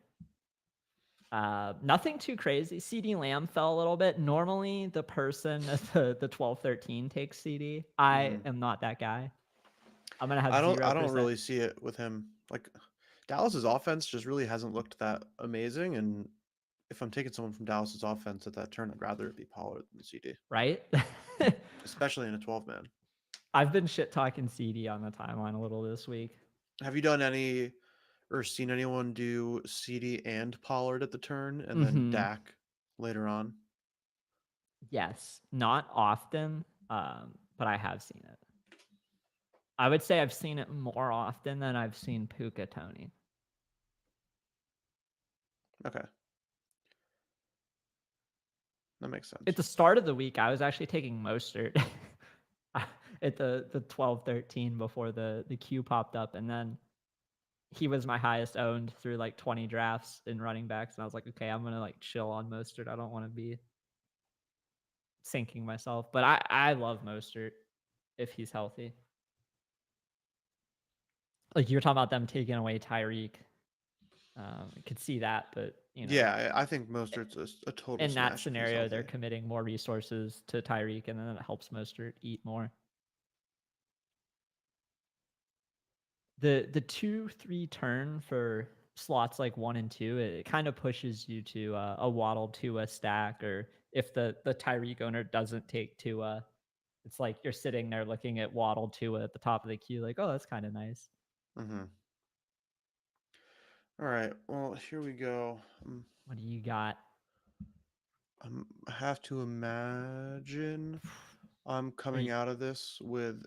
Nothing too crazy. CD Lamb fell a little bit. Normally, the person at the 12-13 takes CD. I am not that guy. I'm gonna have 0%. I don't really see it with him. Like Dallas's offense just really hasn't looked that amazing, and if I'm taking someone from Dallas's offense at that turn, I'd rather it be Pollard than CD, right? especially in a 12-man. I've been shit talking CD on the timeline a little this week. Have you done any or seen anyone do CD and Pollard at the turn and then Dak later on? Yes, not often, but I have seen it. I would say I've seen it more often than I've seen Puka Tony. Okay. That makes sense. At the start of the week, I was actually taking Mostert at the 12-13 before the queue popped up, and then he was my highest owned through like 20 drafts in running backs, and I was like, okay, I'm gonna like chill on Mostert. I don't want to be sinking myself, but I love Mostert if he's healthy. Like you were talking about them taking away Tyreek. I could see that, but you know, yeah, I think Mostert's a total. in that scenario, they're committing more resources to Tyreek, and then it helps Mostert eat more. The 2-3 turn for slots like 1 and 2, it kind of pushes you to a Waddle Tua stack, or if the Tyreek owner doesn't take Tua, it's like you're sitting there looking at Waddle Tua at the top of the queue, like, oh, that's kind of nice. Mm-hmm. All right, well, here we go. What do you got? I have to imagine I'm coming out of this with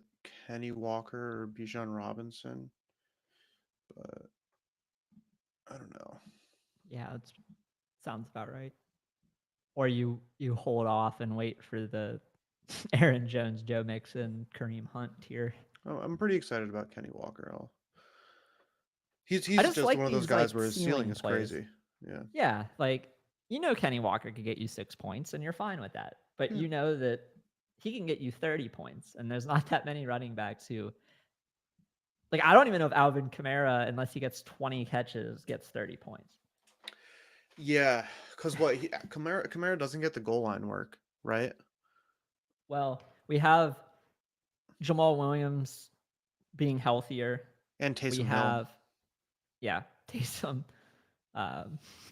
Kenny Walker or Bijan Robinson, but I don't know. Yeah, it sounds about right. Or you hold off and wait for the Aaron Jones, Joe Mixon, Kareem Hunt tier. Oh, I'm pretty excited about Kenny Walker. He's just like one of those guys where his ceiling is crazy. Yeah. Yeah, like Kenny Walker could get you 6 points and you're fine with that. But you know that he can get you 30 points, and there's not that many running backs who, like, I don't even know if Alvin Kamara, unless he gets 20 catches, gets 30 points. Yeah, because Kamara doesn't get the goal line work, right? Well, we have Jamal Williams being healthier, and Taysom we Hill. have Taysom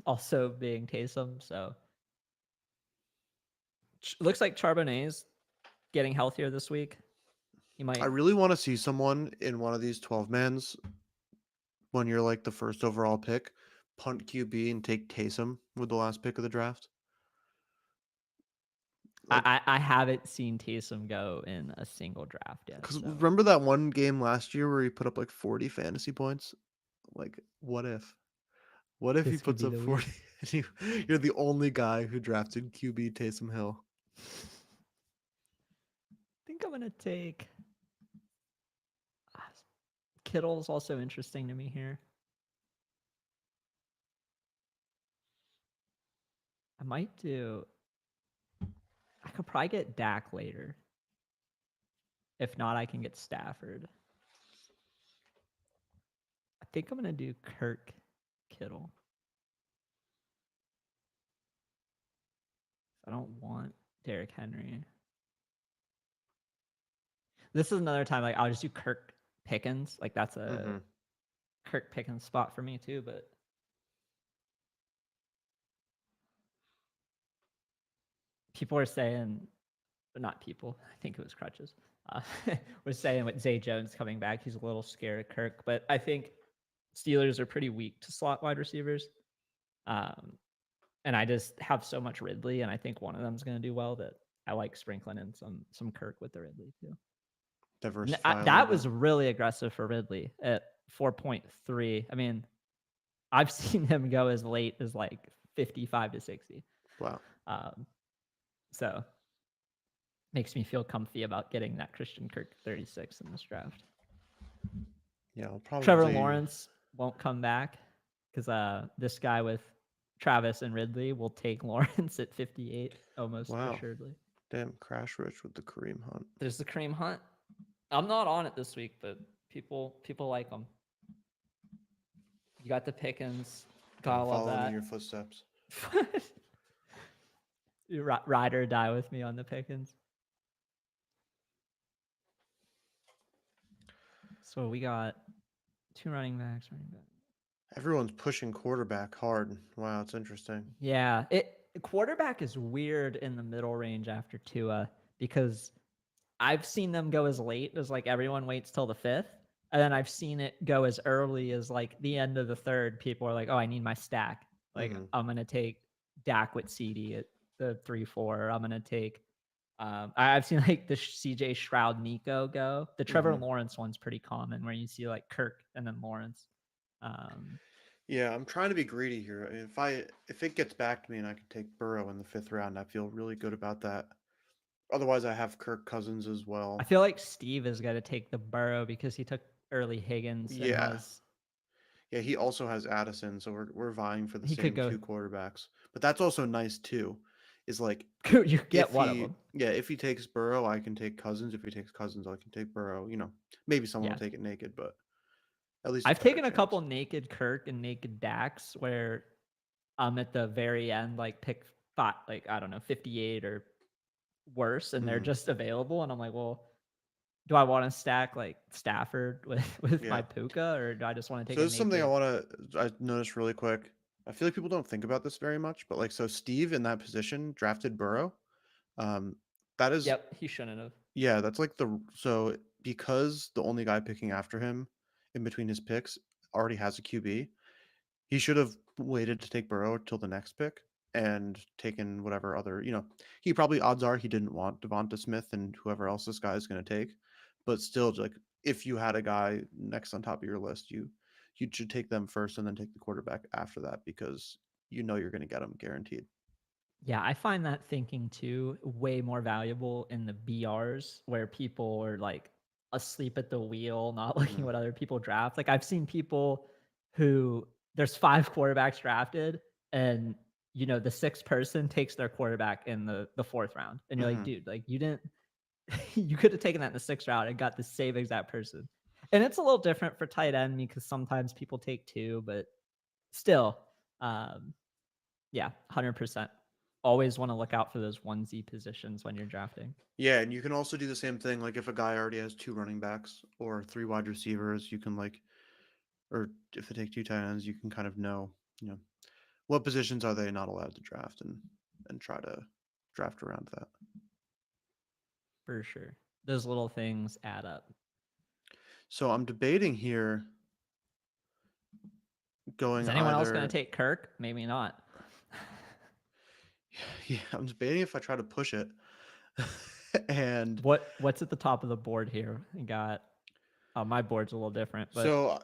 also being Taysom. So looks like Charbonnet's getting healthier this week. He might. I really want to see someone in one of these 12-mans when you're like the first overall pick, punt QB and take Taysom with the last pick of the draft. Like, I haven't seen Taysom go in a single draft yet. Because remember that one game last year where he put up like 40 fantasy points? Like, what if? What if he puts up 40 and you're the only guy who drafted QB Taysom Hill? I think I'm going to take... Kittle's also interesting to me here. I might do... I could probably get Dak later. If not, I can get Stafford. I think I'm going to do Kirk Kittle. I don't want Derrick Henry. This is another time, like, I'll just do Kirk Pickens. Like, that's a Kirk Pickens spot for me too, but people are saying, not people, I think it was Crutches, was saying with Zay Jones coming back, he's a little scared of Kirk. But I think Steelers are pretty weak to slot wide receivers. Um, and I just have so much Ridley, and I think one of them is going to do well that I like sprinkling in some Kirk with the Ridley too. Diversify a little That bit. was really aggressive for Ridley at 4.3. I mean, I've seen him go as late as like 55 to 60. Wow. So makes me feel comfy about getting that Christian Kirk 36 in this draft. Yeah, I'll probably. Trevor Lawrence won't come back because this guy with Travis and Ridley will take Lawrence at 58 almost assuredly. Damn, Crash Rich with the Kareem Hunt. There's the Kareem Hunt. I'm not on it this week, but people like him. You got the Pickens. Gotta love that. In your footsteps. You ride or die with me on the Pickens. So we got 2 running backs. Everyone's pushing quarterback hard. Wow, it's interesting. Yeah, quarterback is weird in the middle range after Tua because I've seen them go as late as like everyone waits till the 5th, and then I've seen it go as early as like the end of the 3rd. People are like, "Oh, I need my stack. Like I'm gonna take Dak with CD at the 3-4. I'm gonna take." I've seen like the CJ Stroud Nico go. The Trevor Lawrence one's pretty common, where you see like Kirk and then Lawrence. Yeah, I'm trying to be greedy here. I mean, if it gets back to me and I can take Burrow in the 5th round, I feel really good about that. Otherwise, I have Kirk Cousins as well. I feel like Steve is going to take the Burrow because he took early Higgins. Yeah. Yeah, he also has Addison, so we're vying for the same 2 quarterbacks. But that's also nice too. Is like you get one of them. Yeah, if he takes Burrow, I can take Cousins. If he takes Cousins, I can take Burrow. You know, maybe someone will take it naked, but at least I've taken a couple naked Kirk and naked Dax where I'm at the very end, like pick 5, like I don't know, 58 or worse, and they're just available, and I'm like, well, do I want to stack like Stafford with my Puka, or do I just want to take? So this is something I noticed really quick. I feel like people don't think about this very much, but like, so Steve in that position drafted Burrow. That is. Yep, he shouldn't have. Yeah, that's like because the only guy picking after him in between his picks already has a QB, he should have waited to take Burrow till the next pick and taken whatever other, he probably, odds are he didn't want Devonta Smith and whoever else this guy is going to take. But still, like, if you had a guy next on top of your list, you should take them first and then take the quarterback after that because you're going to get them guaranteed. Yeah, I find that thinking too way more valuable in the BRs where people are like asleep at the wheel, not looking what other people draft. Like I've seen people who there's 5 quarterbacks drafted, and the 6th person takes their quarterback in the 4th round, and you're like, dude, like you didn't, you could have taken that in the 6th round and got the same exact person. And it's a little different for tight end because sometimes people take 2, but still, yeah, 100%. Always want to look out for those onesie positions when you're drafting. Yeah, and you can also do the same thing. Like if a guy already has 2 running backs or 3 wide receivers, you can or if they take 2 tight ends, you can kind of know, what positions are they not allowed to draft and try to draft around that. For sure. Those little things add up. So I'm debating here going. Is anyone else going to take Kirk? Maybe not. Yeah, I'm debating if I try to push it. And what's at the top of the board here? We got my board's a little different, but so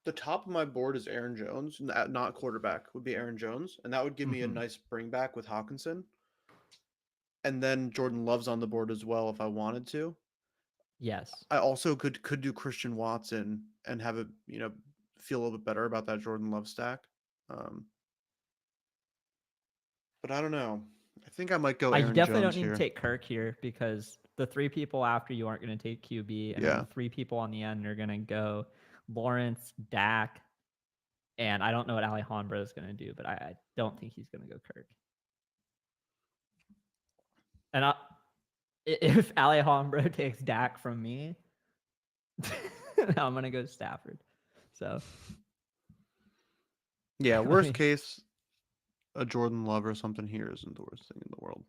the top of my board is Aaron Jones, not quarterback, would be Aaron Jones, and that would give me a nice bring back with Hawkinson. And then Jordan Love's on the board as well if I wanted to. Yes. I also could do Christian Watson and have it, feel a little bit better about that Jordan Love stack. But I don't know. I think I might go Aaron Jones. You definitely don't need to take Kirk here because the 3 people after you aren't going to take QB, and then the 3 people on the end are going to go Lawrence, Dak, and I don't know what Alejandro is going to do, but I don't think he's going to go Kirk. And if Alejandro takes Dak from me, I'm going to go Stafford. So, yeah, worst case, a Jordan Love or something here isn't the worst thing in the world.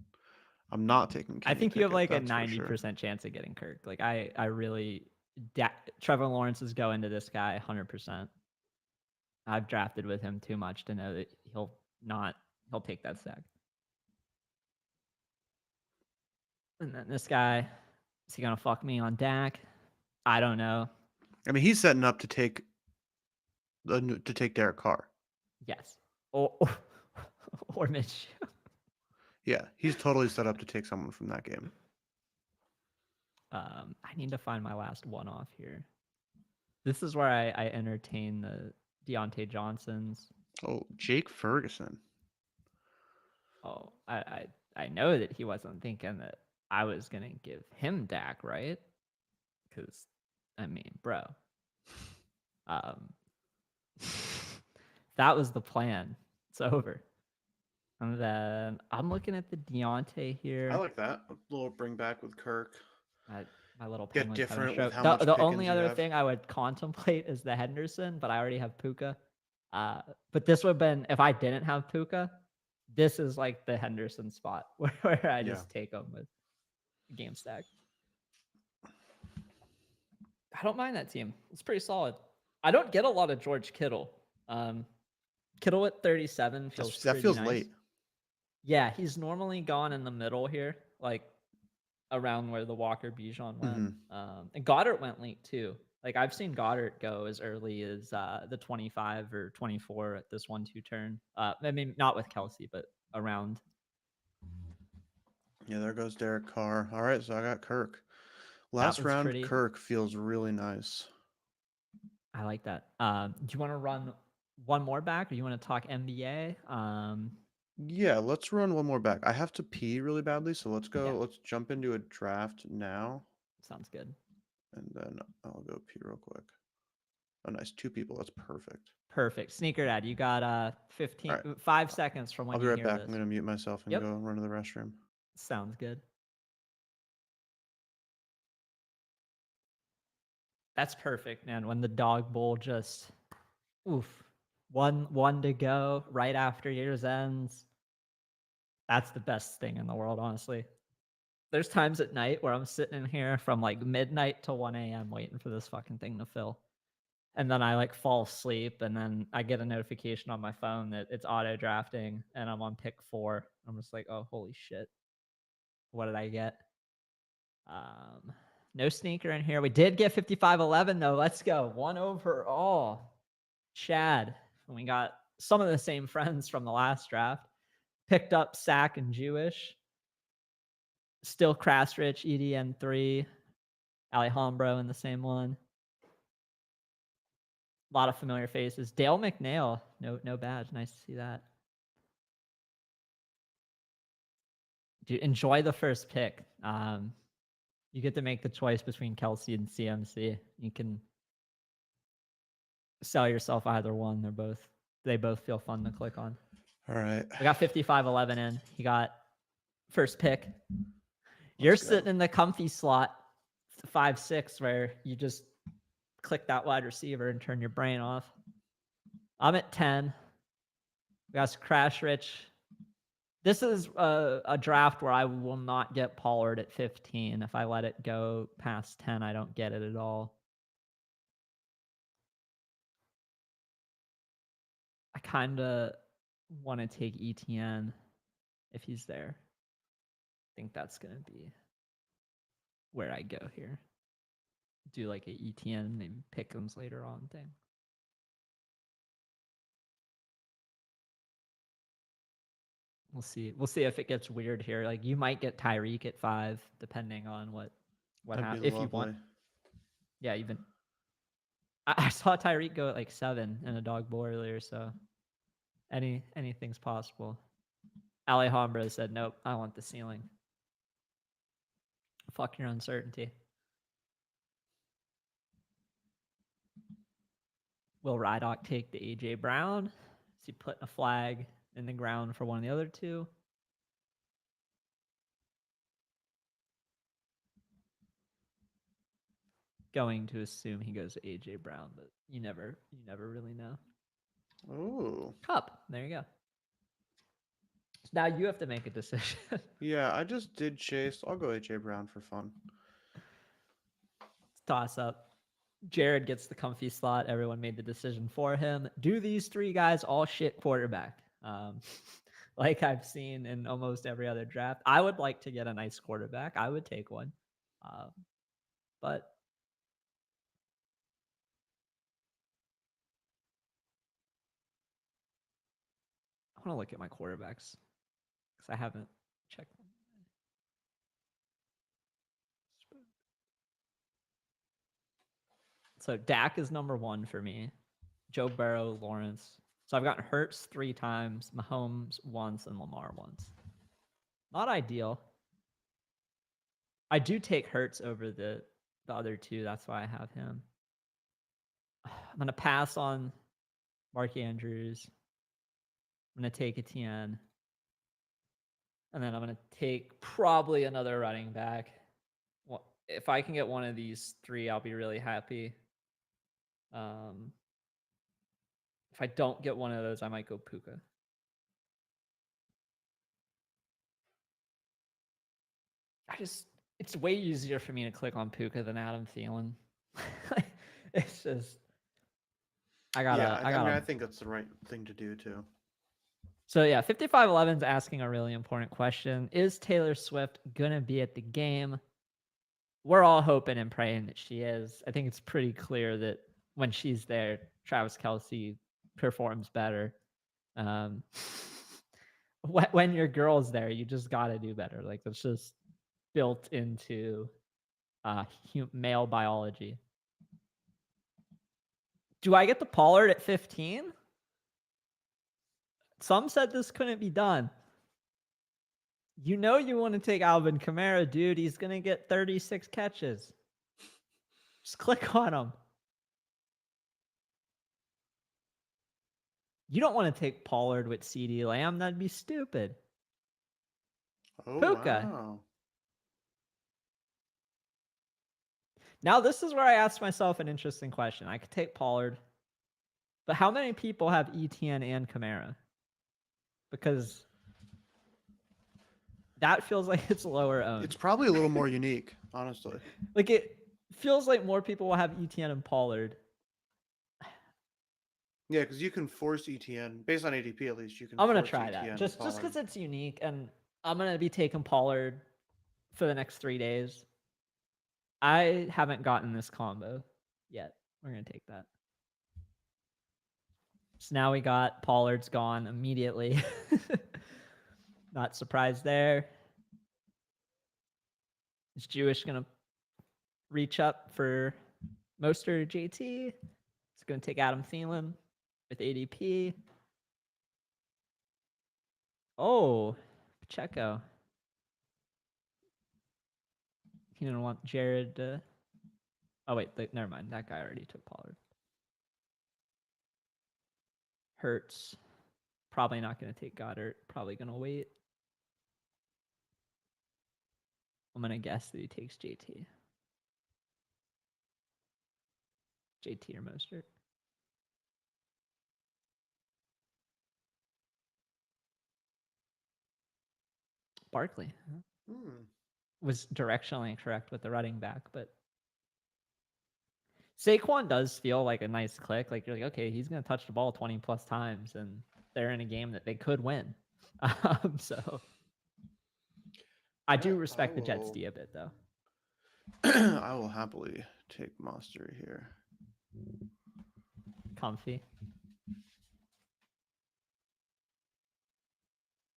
I'm not taking Kenny I think Pickett, you have like a 90% chance of getting Kirk. Like I really Trevor Lawrence is going to this guy 100%. I've drafted with him too much to know that he'll take that sack. And then this guy, is he gonna fuck me on Dak? I don't know. I mean, he's setting up to take Derek Carr. Yes. Or Mitch. Yeah, he's totally set up to take someone from that game. I need to find my last one off here. This is where I entertain the Deontay Johnsons. Oh, Jake Ferguson. Oh, I know that he wasn't thinking that I was gonna give him Dak, right? Because, I mean, bro, that was the plan. It's over. And then I'm looking at the Deontay here. I like that. A little bring back with Kirk. My little Get Penguins different having a with stroke. how much The only Pickens you other have. thing I would contemplate is the Henderson, but I already have Puka. But this would have been, if I didn't have Puka, this is like the Henderson spot where I just take him with game stack. I don't mind that team. It's pretty solid. I don't get a lot of George Kittle. Kittle at 37 feels that feels nice. late. Yeah, he's normally gone in the middle here, like around where the Walker Bijan went. And Goddard went late too. Like I've seen Goddard go as early as the 25 or 24 at this 1-2 turn. I mean, not with Kelsey, but around. Yeah, there goes Derek Carr. All right, so I got Kirk. Last round, Kirk feels really nice. I like that. Do you want to run one more back, or you want to talk NBA? Yeah, let's run one more back. I have to pee really badly, so let's go. Yeah. Let's jump into a draft now. Sounds good. And then I'll go pee real quick. Oh, nice. 2 people. That's perfect. Perfect. Sneaker Dad, you got 5 seconds from when you hear this. I'll be right back. I'm going to mute myself and go run to the restroom. Sounds good. That's perfect, man. When the dog bowl just, one to go right after year's ends. That's the best thing in the world, honestly. There's times at night where I'm sitting in here from like midnight to 1 a.m. waiting for this fucking thing to fill. And then I like fall asleep, and then I get a notification on my phone that it's auto drafting and I'm on pick 4. I'm just like, oh, holy shit. What did I get? No sneaker in here. We did get 55-11 though. Let's go. 1 overall. Chad. And we got some of the same friends from the last draft. Picked up Sack and Jewish. Still Crastrich, EDN3. Alejandro in the same one. A lot of familiar faces. Dale McNail. No badge. Nice to see that. Dude, enjoy the first pick. You get to make the choice between Kelsey and CMC. You can sell yourself either one. They both feel fun to click on. All right. We got 55-11 in. He got first pick. You're sitting in the comfy slot, 5-6, where you just click that wide receiver and turn your brain off. I'm at 10. We got Crash Rich. This is a draft where I will not get Pollard at 15. If I let it go past 10, I don't get it at all. I kind of want to take ETN if he's there. I think that's going to be where I go here. Do like a ETN, maybe Pick'ems later on thing. We'll see. We'll see if it gets weird here. Like you might get Tyreek at 5, depending on what happens. If you want. Yeah, even. I saw Tyreek go at like 7 in a dog bowl earlier, so anything's possible. Alejandro said, nope, I want the ceiling. Fuck your uncertainty. Will Rydock take the AJ Brown? Is he putting a flag in the ground for one of the other two? Going to assume he goes to AJ Brown, but you never really know. Oh. Cup. There you go. So now you have to make a decision. Yeah, I just did Chase. I'll go AJ Brown for fun. Toss up. Jared gets the comfy slot. Everyone made the decision for him. Do these three guys all shit quarterback? Like I've seen in almost every other draft. I would like to get a nice quarterback. I would take one. But I want to look at my quarterbacks because I haven't checked them. So Dak is number one for me. Joe Burrow, Lawrence. So I've gotten Hurts 3 times, Mahomes once, and Lamar once. Not ideal. I do take Hurts over the other two. That's why I have him. I'm going to pass on Mark Andrews. I'm going to take Etienne. And then I'm going to take probably another running back. Well, if I can get one of these 3, I'll be really happy. If I don't get one of those, I might go Puka. It's way easier for me to click on Puka than Adam Thielen. It's just, I think that's the right thing to do too. So yeah, 5511 is asking a really important question. Is Taylor Swift gonna be at the game? We're all hoping and praying that she is. I think it's pretty clear that when she's there, Travis Kelce performs better. When your girl's there, you just gotta do better. Like it's just built into male biology. Do I get the Pollard at 15? Some said this couldn't be done. You know you want to take Alvin Kamara, dude. He's going to get 36 catches. Just click on him. You don't want to take Pollard with CeeDee Lamb. That'd be stupid. Oh, Puka. wow. Now, this is where I asked myself an interesting question. I could take Pollard, but how many people have Etienne and Kamara? Because that feels like it's lower owned. It's probably a little more unique, honestly. Like it feels like more people will have Etienne and Pollard. Yeah, because you can force ETN based on ADP at least. You can. I'm gonna force try ETN that just Pollard. because it's unique, and I'm gonna be taking Pollard for the next 3 days. I haven't gotten this combo yet. We're gonna take that. So now we got Pollard's gone immediately. Not surprised there. Is Jewish gonna reach up for Mostert JT? It's gonna take Adam Thielen with ADP. Oh, Pacheco. He didn't want Jared to... Oh, wait, never mind. That guy already took Pollard. Hurts. Probably not going to take Goddard. Probably going to wait. I'm going to guess that he takes JT. JT or Mostert. Barkley was directionally correct with the running back, but Saquon does feel like a nice click. Like you're like, okay, he's going to touch the ball 20 plus times, and they're in a game that they could win. So I do respect the Jets D a bit, though. I will happily take Monster here. Comfy.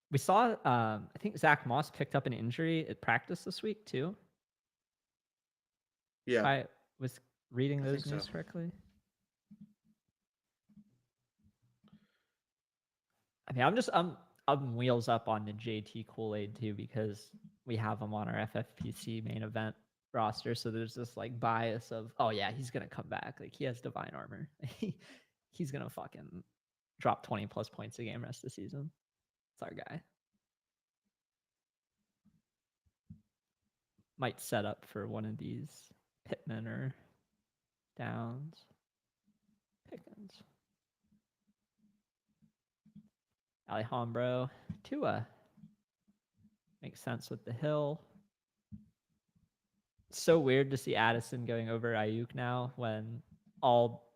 We saw, I think Zach Moss picked up an injury at practice this week, too. Yeah. If I was reading those news correctly. I mean, I'm wheels up on the JT Kool-Aid too, because we have him on our FFPC main event roster. So there's this like bias of, oh yeah, he's gonna come back. Like he has divine armor. He's gonna fucking drop 20 plus points a game rest of the season. It's our guy. Might set up for one of these Pittman or Downs. Pickens. Alejandro. Tua. Makes sense with the hill. So weird to see Addison going over Ayuk now when all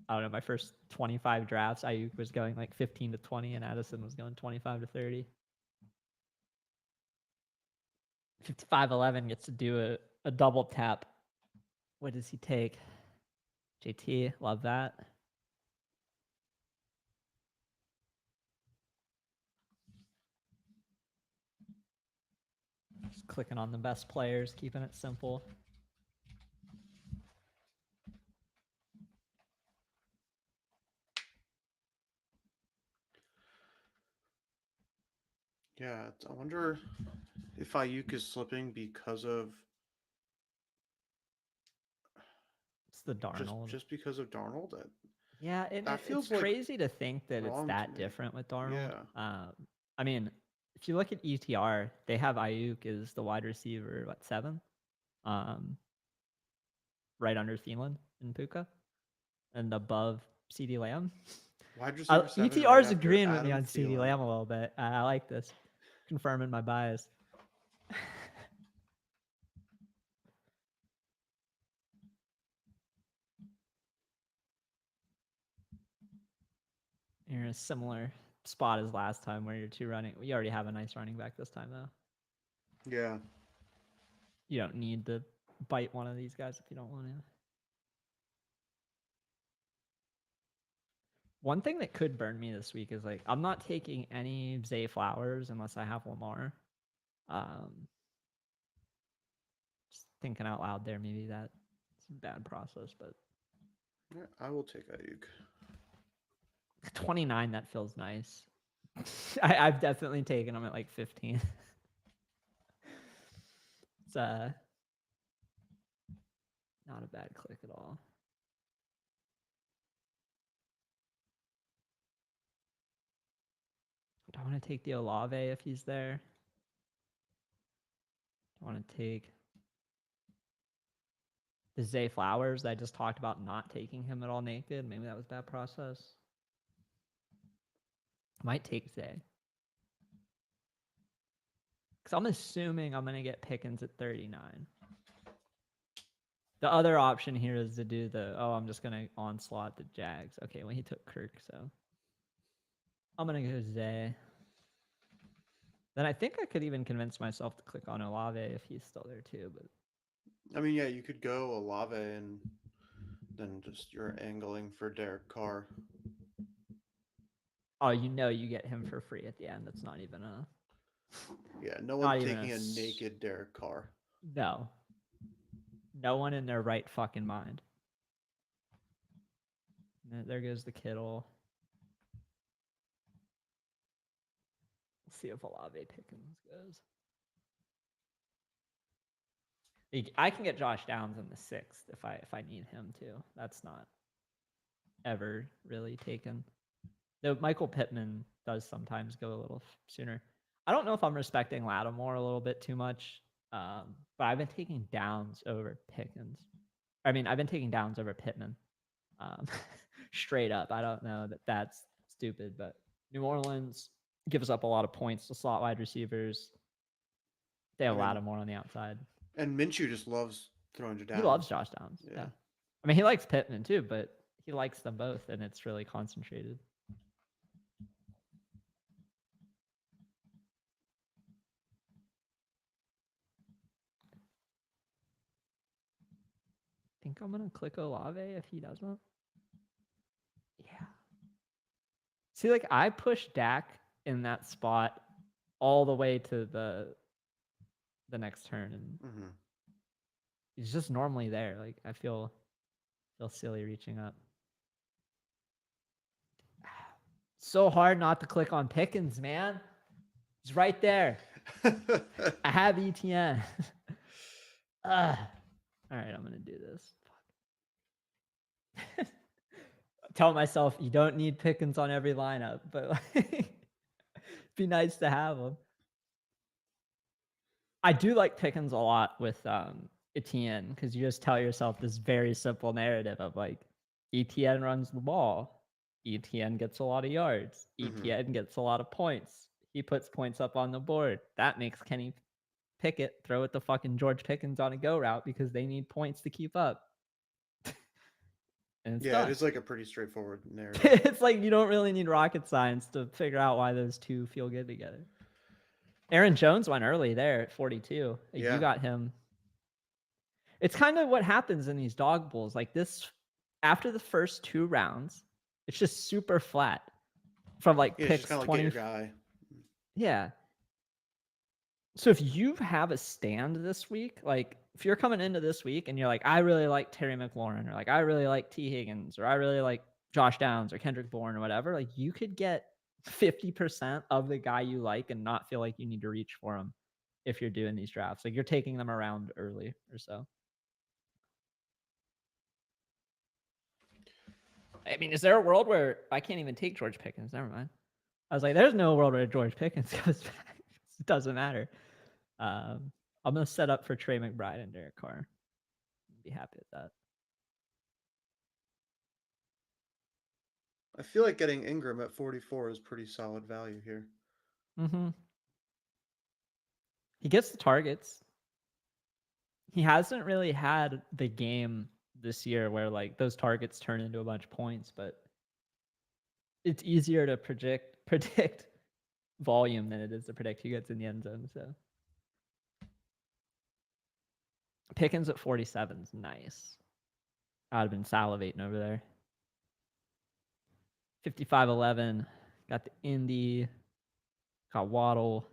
I don't know, my first 25 drafts, Ayuk was going like 15 to 20 and Addison was going 25 to 30. 55-11 gets to do a double tap. What does he take? JT, love that. Just clicking on the best players, keeping it simple. Yeah, I wonder if Ayuk is slipping because of It's the Darnold. just because of Darnold. Yeah, That it's feels like crazy to think that it's wrong to that me. different with Darnold. Yeah. I mean, if you look at ETR, they have Ayuk as the wide receiver, what, 7? Um, right under Thielen and Puka, and above CD Lamb. Wide receiver 7 right ETR's after agreeing with me Adam on CD Thielen. Lamb a little bit. I like this, confirming my bias. You're in a similar spot as last time where you're two running. We already have a nice running back this time, though. Yeah. You don't need to bite one of these guys if you don't want to. One thing that could burn me this week is like I'm not taking any Zay Flowers unless I have Lamar. Just thinking out loud there, maybe that's a bad process, but Yeah, I will take Ayuk. 29, that feels nice. I've definitely taken them at like 15. It's not a bad click at all. Do I want to take the Olave if he's there? Do I want to take the Zay Flowers that I just talked about not taking him at all naked? Maybe that was bad process. I might take Zay. Because I'm assuming I'm going to get Pickens at 39. The other option here is to do I'm just going to onslaught the Jags. Okay, well, he took Kirk, so I'm going to go Zay. Then I think I could even convince myself to click on Olave if he's still there too. But I mean, yeah, you could go Olave and then just you're angling for Derek Carr. oh, you get him for free at the end. That's not even a. Yeah, no Not one's even taking a naked Derek Carr. No. No one in their right fucking mind. There goes the Kittle. Let's see if Olave Pickens goes. I can get Josh Downs in the 6th if I need him to. That's not ever really taken. Though Michael Pittman does sometimes go a little sooner. I don't know if I'm respecting Lattimore a little bit too much, but I've been taking Downs over Pickens. I mean, I've been taking Downs over Pittman. Straight up. I don't know that that's stupid, but New Orleans gives up a lot of points to slot wide receivers. They have Lattimore on the outside. And Minshew just loves throwing to Downs. He loves Josh Downs. Yeah. I mean, he likes Pittman too, but he likes them both, and it's really concentrated. I think I'm going to click Olave if he doesn't. Yeah. See, like I pushed Dak in that spot all the way to the next turn, and he's just normally there. Like I feel silly reaching up. So hard not to click on Pickens, man. He's right there. I have ETN. All right, I'm gonna do this. Fuck. Tell myself you don't need Pickens on every lineup, but like, be nice to have him. I do like Pickens a lot with Etienne because you just tell yourself this very simple narrative of like Etienne runs the ball, Etienne gets a lot of yards, Etienne gets a lot of points. He puts points up on the board. That makes Kenny Pickett, throw it to fucking George Pickens on a go route because they need points to keep up. And it's Yeah, it done. is like a pretty straightforward narrative. It's like you don't really need rocket science to figure out why those two feel good together. Aaron Jones went early there at 42. Like, Yeah. you got him. It's kind of what happens in these dog bulls. Like this, after the first 2 rounds, it's just super flat from like Yeah, it's just picks kind of like 20. get your guy. Yeah. So if you have a stand this week, like if you're coming into this week and you're like, I really like Terry McLaurin, or like I really like T. Higgins, or I really like Josh Downs or Kendrick Bourne or whatever, like you could get 50% of the guy you like and not feel like you need to reach for him if you're doing these drafts. Like you're taking them around early or so. I mean, is there a world where I can't even take George Pickens? Never mind. I was like, there's no world where George Pickens goes back. It doesn't matter. I'm gonna set up for Trey McBride and Derek Carr. Be happy with that. I feel like getting Ingram at 44 is pretty solid value here. Mm-hmm. He gets the targets. He hasn't really had the game this year where like those targets turn into a bunch of points, but it's easier to predict volume than it is to predict who gets in the end zone. So Pickens at 47 is nice. I'd have been salivating over there. 55-11. Got the Indy. Got Waddle.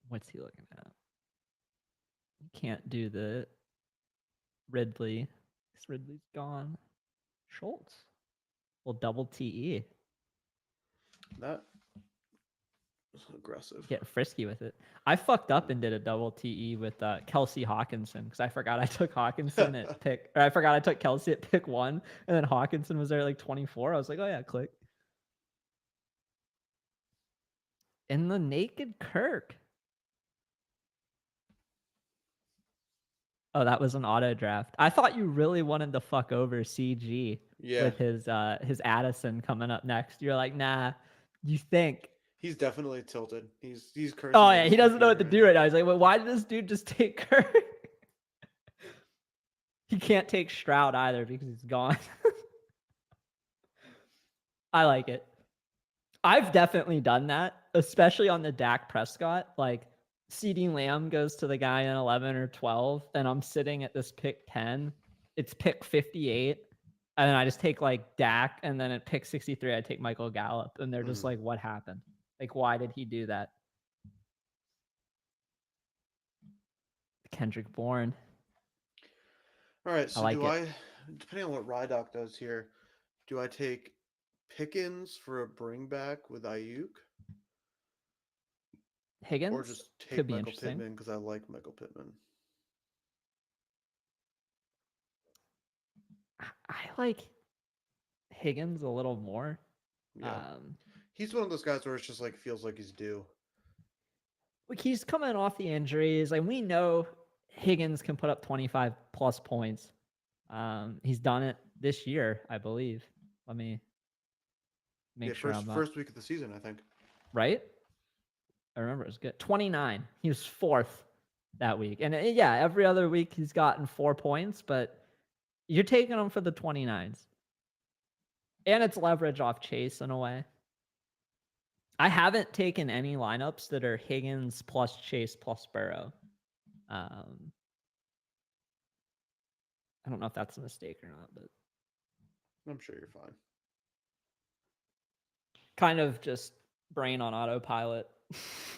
What's he looking at? Can't do the Ridley. Because Ridley's gone. Schultz. Well, double TE. That was aggressive. Get frisky with it. I fucked up and did a double TE with Kelsey Hawkinson because I forgot I took Hawkinson at pick, or I forgot I took Kelsey at pick 1, and then Hawkinson was there at like 24. I was like, oh yeah, click. And the naked Kirk. Oh, that was an auto draft. I thought you really wanted to fuck over CG with his Addison coming up next. You're like, nah, you think. He's definitely tilted. He's cursing. Oh yeah, he doesn't know what to do right now. He's like, well, why did this dude just take Kirk? He can't take Stroud either because he's gone. I like it. I've definitely done that, especially on the Dak Prescott. Like, CeeDee Lamb goes to the guy in 11 or 12, and I'm sitting at this pick 10. It's pick 58, and then I just take like Dak, and then at pick 63, I take Michael Gallup, and they're just like, what happened? Like, why did he do that? Kendrick Bourne. All right, so I depending on what Rydock does here, do I take Pickens for a bring back with Ayuk? Higgins? Or just take could be Michael interesting. Pittman because I like Michael Pittman. I like Higgins a little more. Yeah. He's one of those guys where it's just like feels like he's due. Like, he's coming off the injuries. Like, we know Higgins can put up 25 plus points. He's done it this year, I believe. Let me make sure first week of the season, I think. Right? I remember it was good. 29. He was 4th that week. And yeah, every other week he's gotten 4 points, but you're taking him for the 29s. And it's leverage off Chase in a way. I haven't taken any lineups that are Higgins plus Chase plus Burrow. I don't know if that's a mistake or not, but I'm sure you're fine. Kind of just brain on autopilot.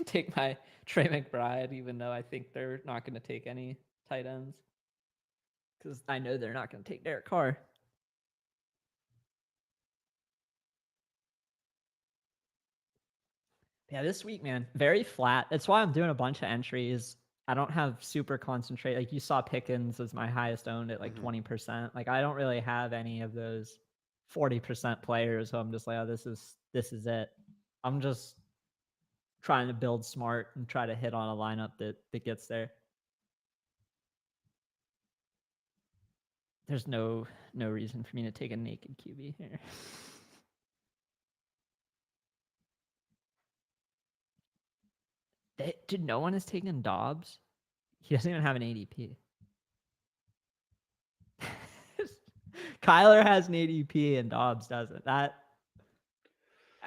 Take my Trey McBride, even though I think they're not going to take any tight ends. Because I know they're not going to take Derek Carr. Yeah, this week, man, very flat. That's why I'm doing a bunch of entries. I don't have super concentrate. Like, you saw Pickens as my highest owned at like 20%. Like, I don't really have any of those 40% players. So I'm just like, oh, this is it. I'm just trying to build smart and try to hit on a lineup that gets there. There's no reason for me to take a naked QB here. Dude, no one has taken Dobbs. He doesn't even have an ADP. Kyler has an ADP and Dobbs doesn't. That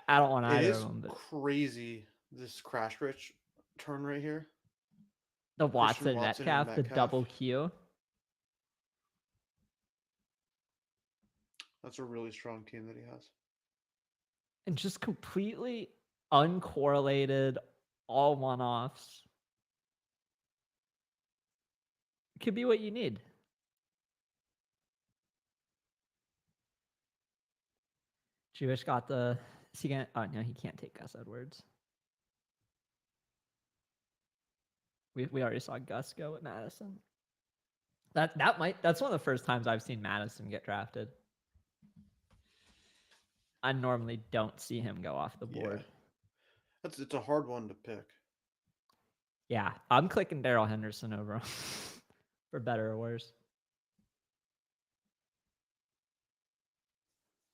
I don't want It either of is them. But crazy, this crash rich turn right here. the Christian Watson Watson and Metcalf, the Metcalf. double Q. That's a really strong team that he has. And just completely uncorrelated, all one-offs. Could be what you need. Jewish got the. Is he gonna? Oh no, he can't take Gus Edwards. We already saw Gus go with Madison. That's one of the first times I've seen Madison get drafted. I normally don't see him go off the board. Yeah. It's a hard one to pick. Yeah, I'm clicking Darrell Henderson over him, for better or worse.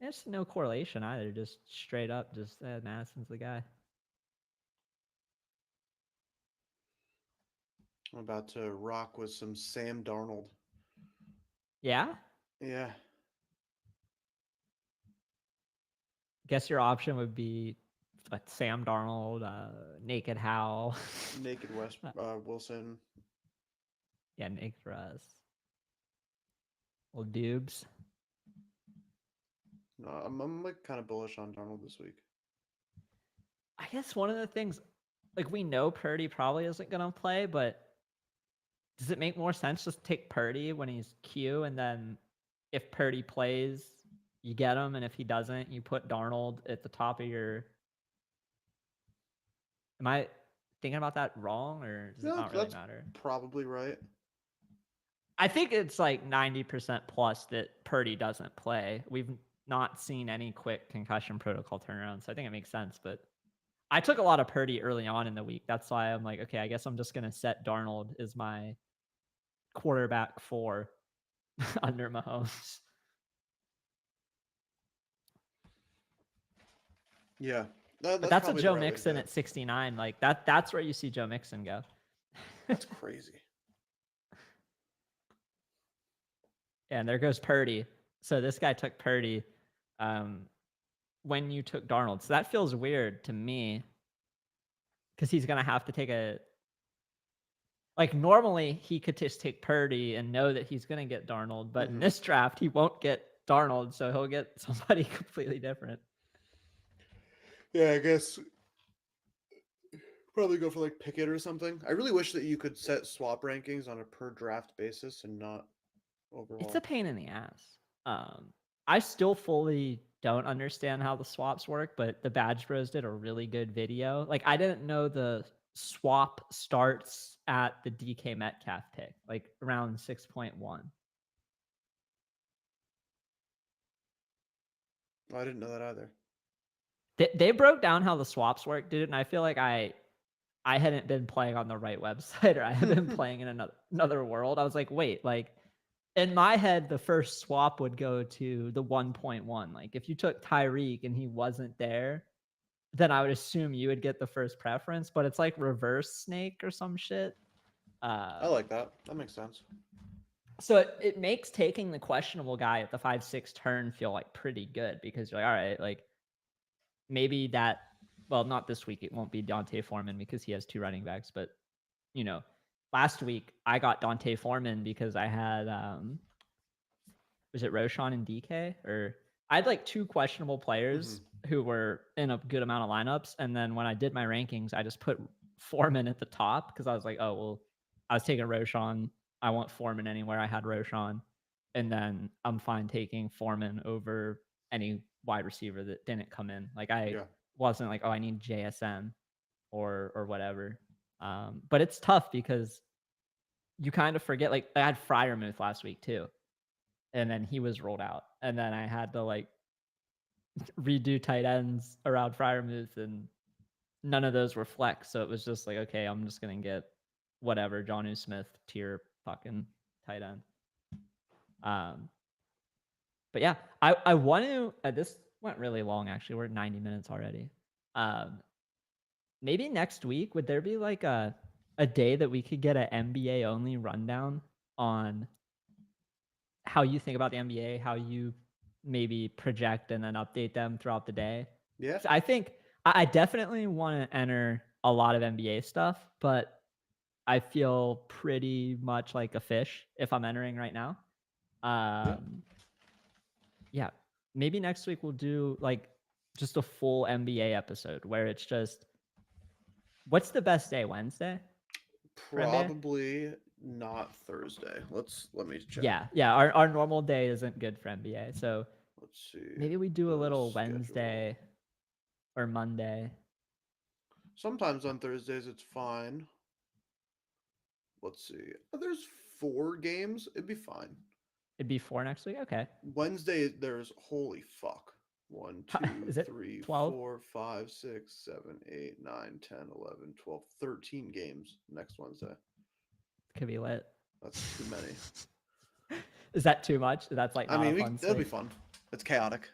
There's no correlation either. Just straight up, just Madison's the guy. I'm about to rock with some Sam Darnold. Yeah? Yeah. Guess your option would be Sam Darnold, Naked Howell. Naked West Wilson. Yeah, Naked Russ. Well, Dubes. No, I'm like kind of bullish on Darnold this week. I guess one of the things, like we know Purdy probably isn't going to play, but does it make more sense just to take Purdy when he's Q, and then if Purdy plays, you get him, and if he doesn't, you put Darnold at the top of your. Am I thinking about that wrong, or does it not really matter? Probably right. I think it's like 90% plus that Purdy doesn't play. We've not seen any quick concussion protocol turnaround, so I think it makes sense. But I took a lot of Purdy early on in the week. That's why I'm like, okay, I guess I'm just going to set Darnold as my quarterback 4 under Mahomes. Yeah. But that's a Joe Mixon at 69. Like that's where you see Joe Mixon go. That's crazy. Yeah, and there goes Purdy. So this guy took Purdy when you took Darnold. So that feels weird to me because he's going to have to take a. Like normally he could just take Purdy and know that he's going to get Darnold. But in this draft, he won't get Darnold. So he'll get somebody completely different. Yeah, I guess probably go for like Pickett or something. I really wish that you could set swap rankings on a per draft basis and not overall. It's a pain in the ass. I still fully don't understand how the swaps work, but the Badge Bros did a really good video. Like I didn't know the swap starts at the DK Metcalf pick, like around 6.1. I didn't know that either. They broke down how the swaps work, dude, and I feel like I hadn't been playing on the right website, or I had been playing in another world. I was like, wait, like in my head, the first swap would go to the 1.1. Like if you took Tyreek and he wasn't there, then I would assume you would get the first preference, but it's like reverse snake or some shit. I like that. That makes sense. So it makes taking the questionable guy at the 5-6 turn feel like pretty good because you're like, all right, like maybe that, well, not this week. It won't be Dante Foreman because he has 2 running backs, but you know, last week I got Dante Foreman because I had, was it Roshan and DK? Or I had like 2 questionable players who were in a good amount of lineups. And then when I did my rankings, I just put Foreman at the top because I was like, oh, well, I was taking Roshan. I want Foreman anywhere. I had Roshan. And then I'm fine taking Foreman over any wide receiver that didn't come in. Like I wasn't like, oh, I need JSN or whatever. But it's tough because you kind of forget. Like I had Fryermuth last week too, and then he was rolled out, and then I had to like redo tight ends around Fryermuth, and none of those were flex. So it was just like, okay, I'm just gonna get whatever Jonnu Smith tier fucking tight end. But yeah, I want to. This went really long actually. We're at 90 minutes already. maybe next week, would there be like a day that we could get an NBA only rundown on how you think about the NBA, how you maybe project and then update them throughout the day? Yeah. So I think I definitely want to enter a lot of NBA stuff, but I feel pretty much like a fish if I'm entering right now. Yeah. Yeah, maybe next week we'll do like just a full NBA episode where it's just what's the best day? Wednesday for NBA? Probably not Thursday. Let me check. Yeah. Our normal day isn't good for NBA, so Let's see maybe we do a the little schedule. Wednesday or Monday. Sometimes on Thursdays it's fine. Let's see. There's 4 games. It'd be fine. It'd be 4 next week. Okay, Wednesday there's holy fuck. 1, 2, is it 3, 12? 4, 5, 6, 7, 8, 9, 10, 11, 12, 13 games next Wednesday. Could be lit. That's too many. Is that too much? That's like I not a mean, fun that'll be slate. fun. It's chaotic.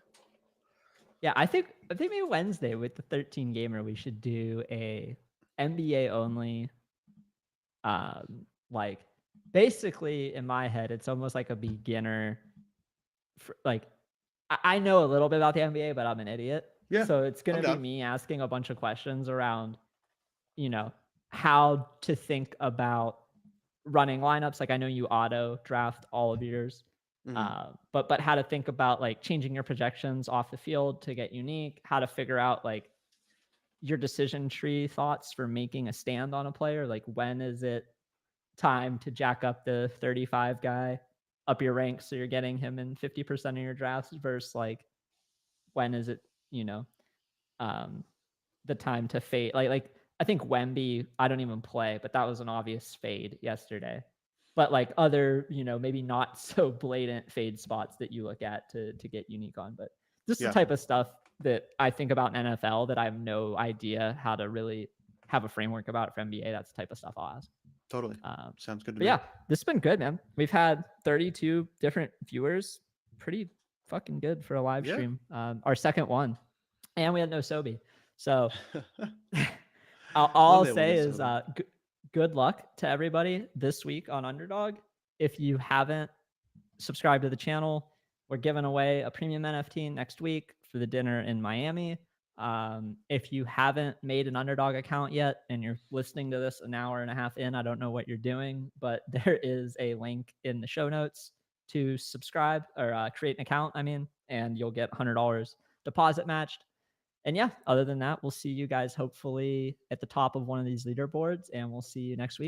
Yeah, I think maybe Wednesday with the 13 gamer we should do a NBA only. Like basically in my head, it's almost like a beginner. Like I know a little bit about the NBA, but I'm an idiot. Yeah, So it's I'm gonna be down. me asking a bunch of questions around, you know, how to think about running lineups. Like I know you auto draft all of yours, Mhm. but how to think about like changing your projections off the field to get unique, how to figure out like your decision tree thoughts for making a stand on a player. Like when is it time to jack up the 35 guy up your ranks so you're getting him in 50% of your drafts versus like when is it, you know, um, the time to fade. Like I think Wemby, I don't even play, but that was an obvious fade yesterday. But like other, maybe not so blatant fade spots that you look at to get unique on. But just the Yeah, type of stuff that I think about in NFL that I have no idea how to really have a framework about for NBA. That's the type of stuff I'll ask. totally. Um, Sounds good to but me. yeah, this has been good, man. We've had 32 different viewers. Pretty fucking good for a live Yeah. stream. Our second one, and we had no Soby. So all One I'll day we'll say get is Soby. good luck to everybody this week on Underdog. If you haven't subscribed to the channel, we're giving away a premium NFT next week for the dinner in Miami. If you haven't made an Underdog account yet and you're listening to this an hour and a half in, I don't know what you're doing, but there is a link in the show notes to subscribe or create an account, and you'll get $100 deposit matched. And yeah, other than that, we'll see you guys hopefully at the top of one of these leaderboards, and we'll see you next week.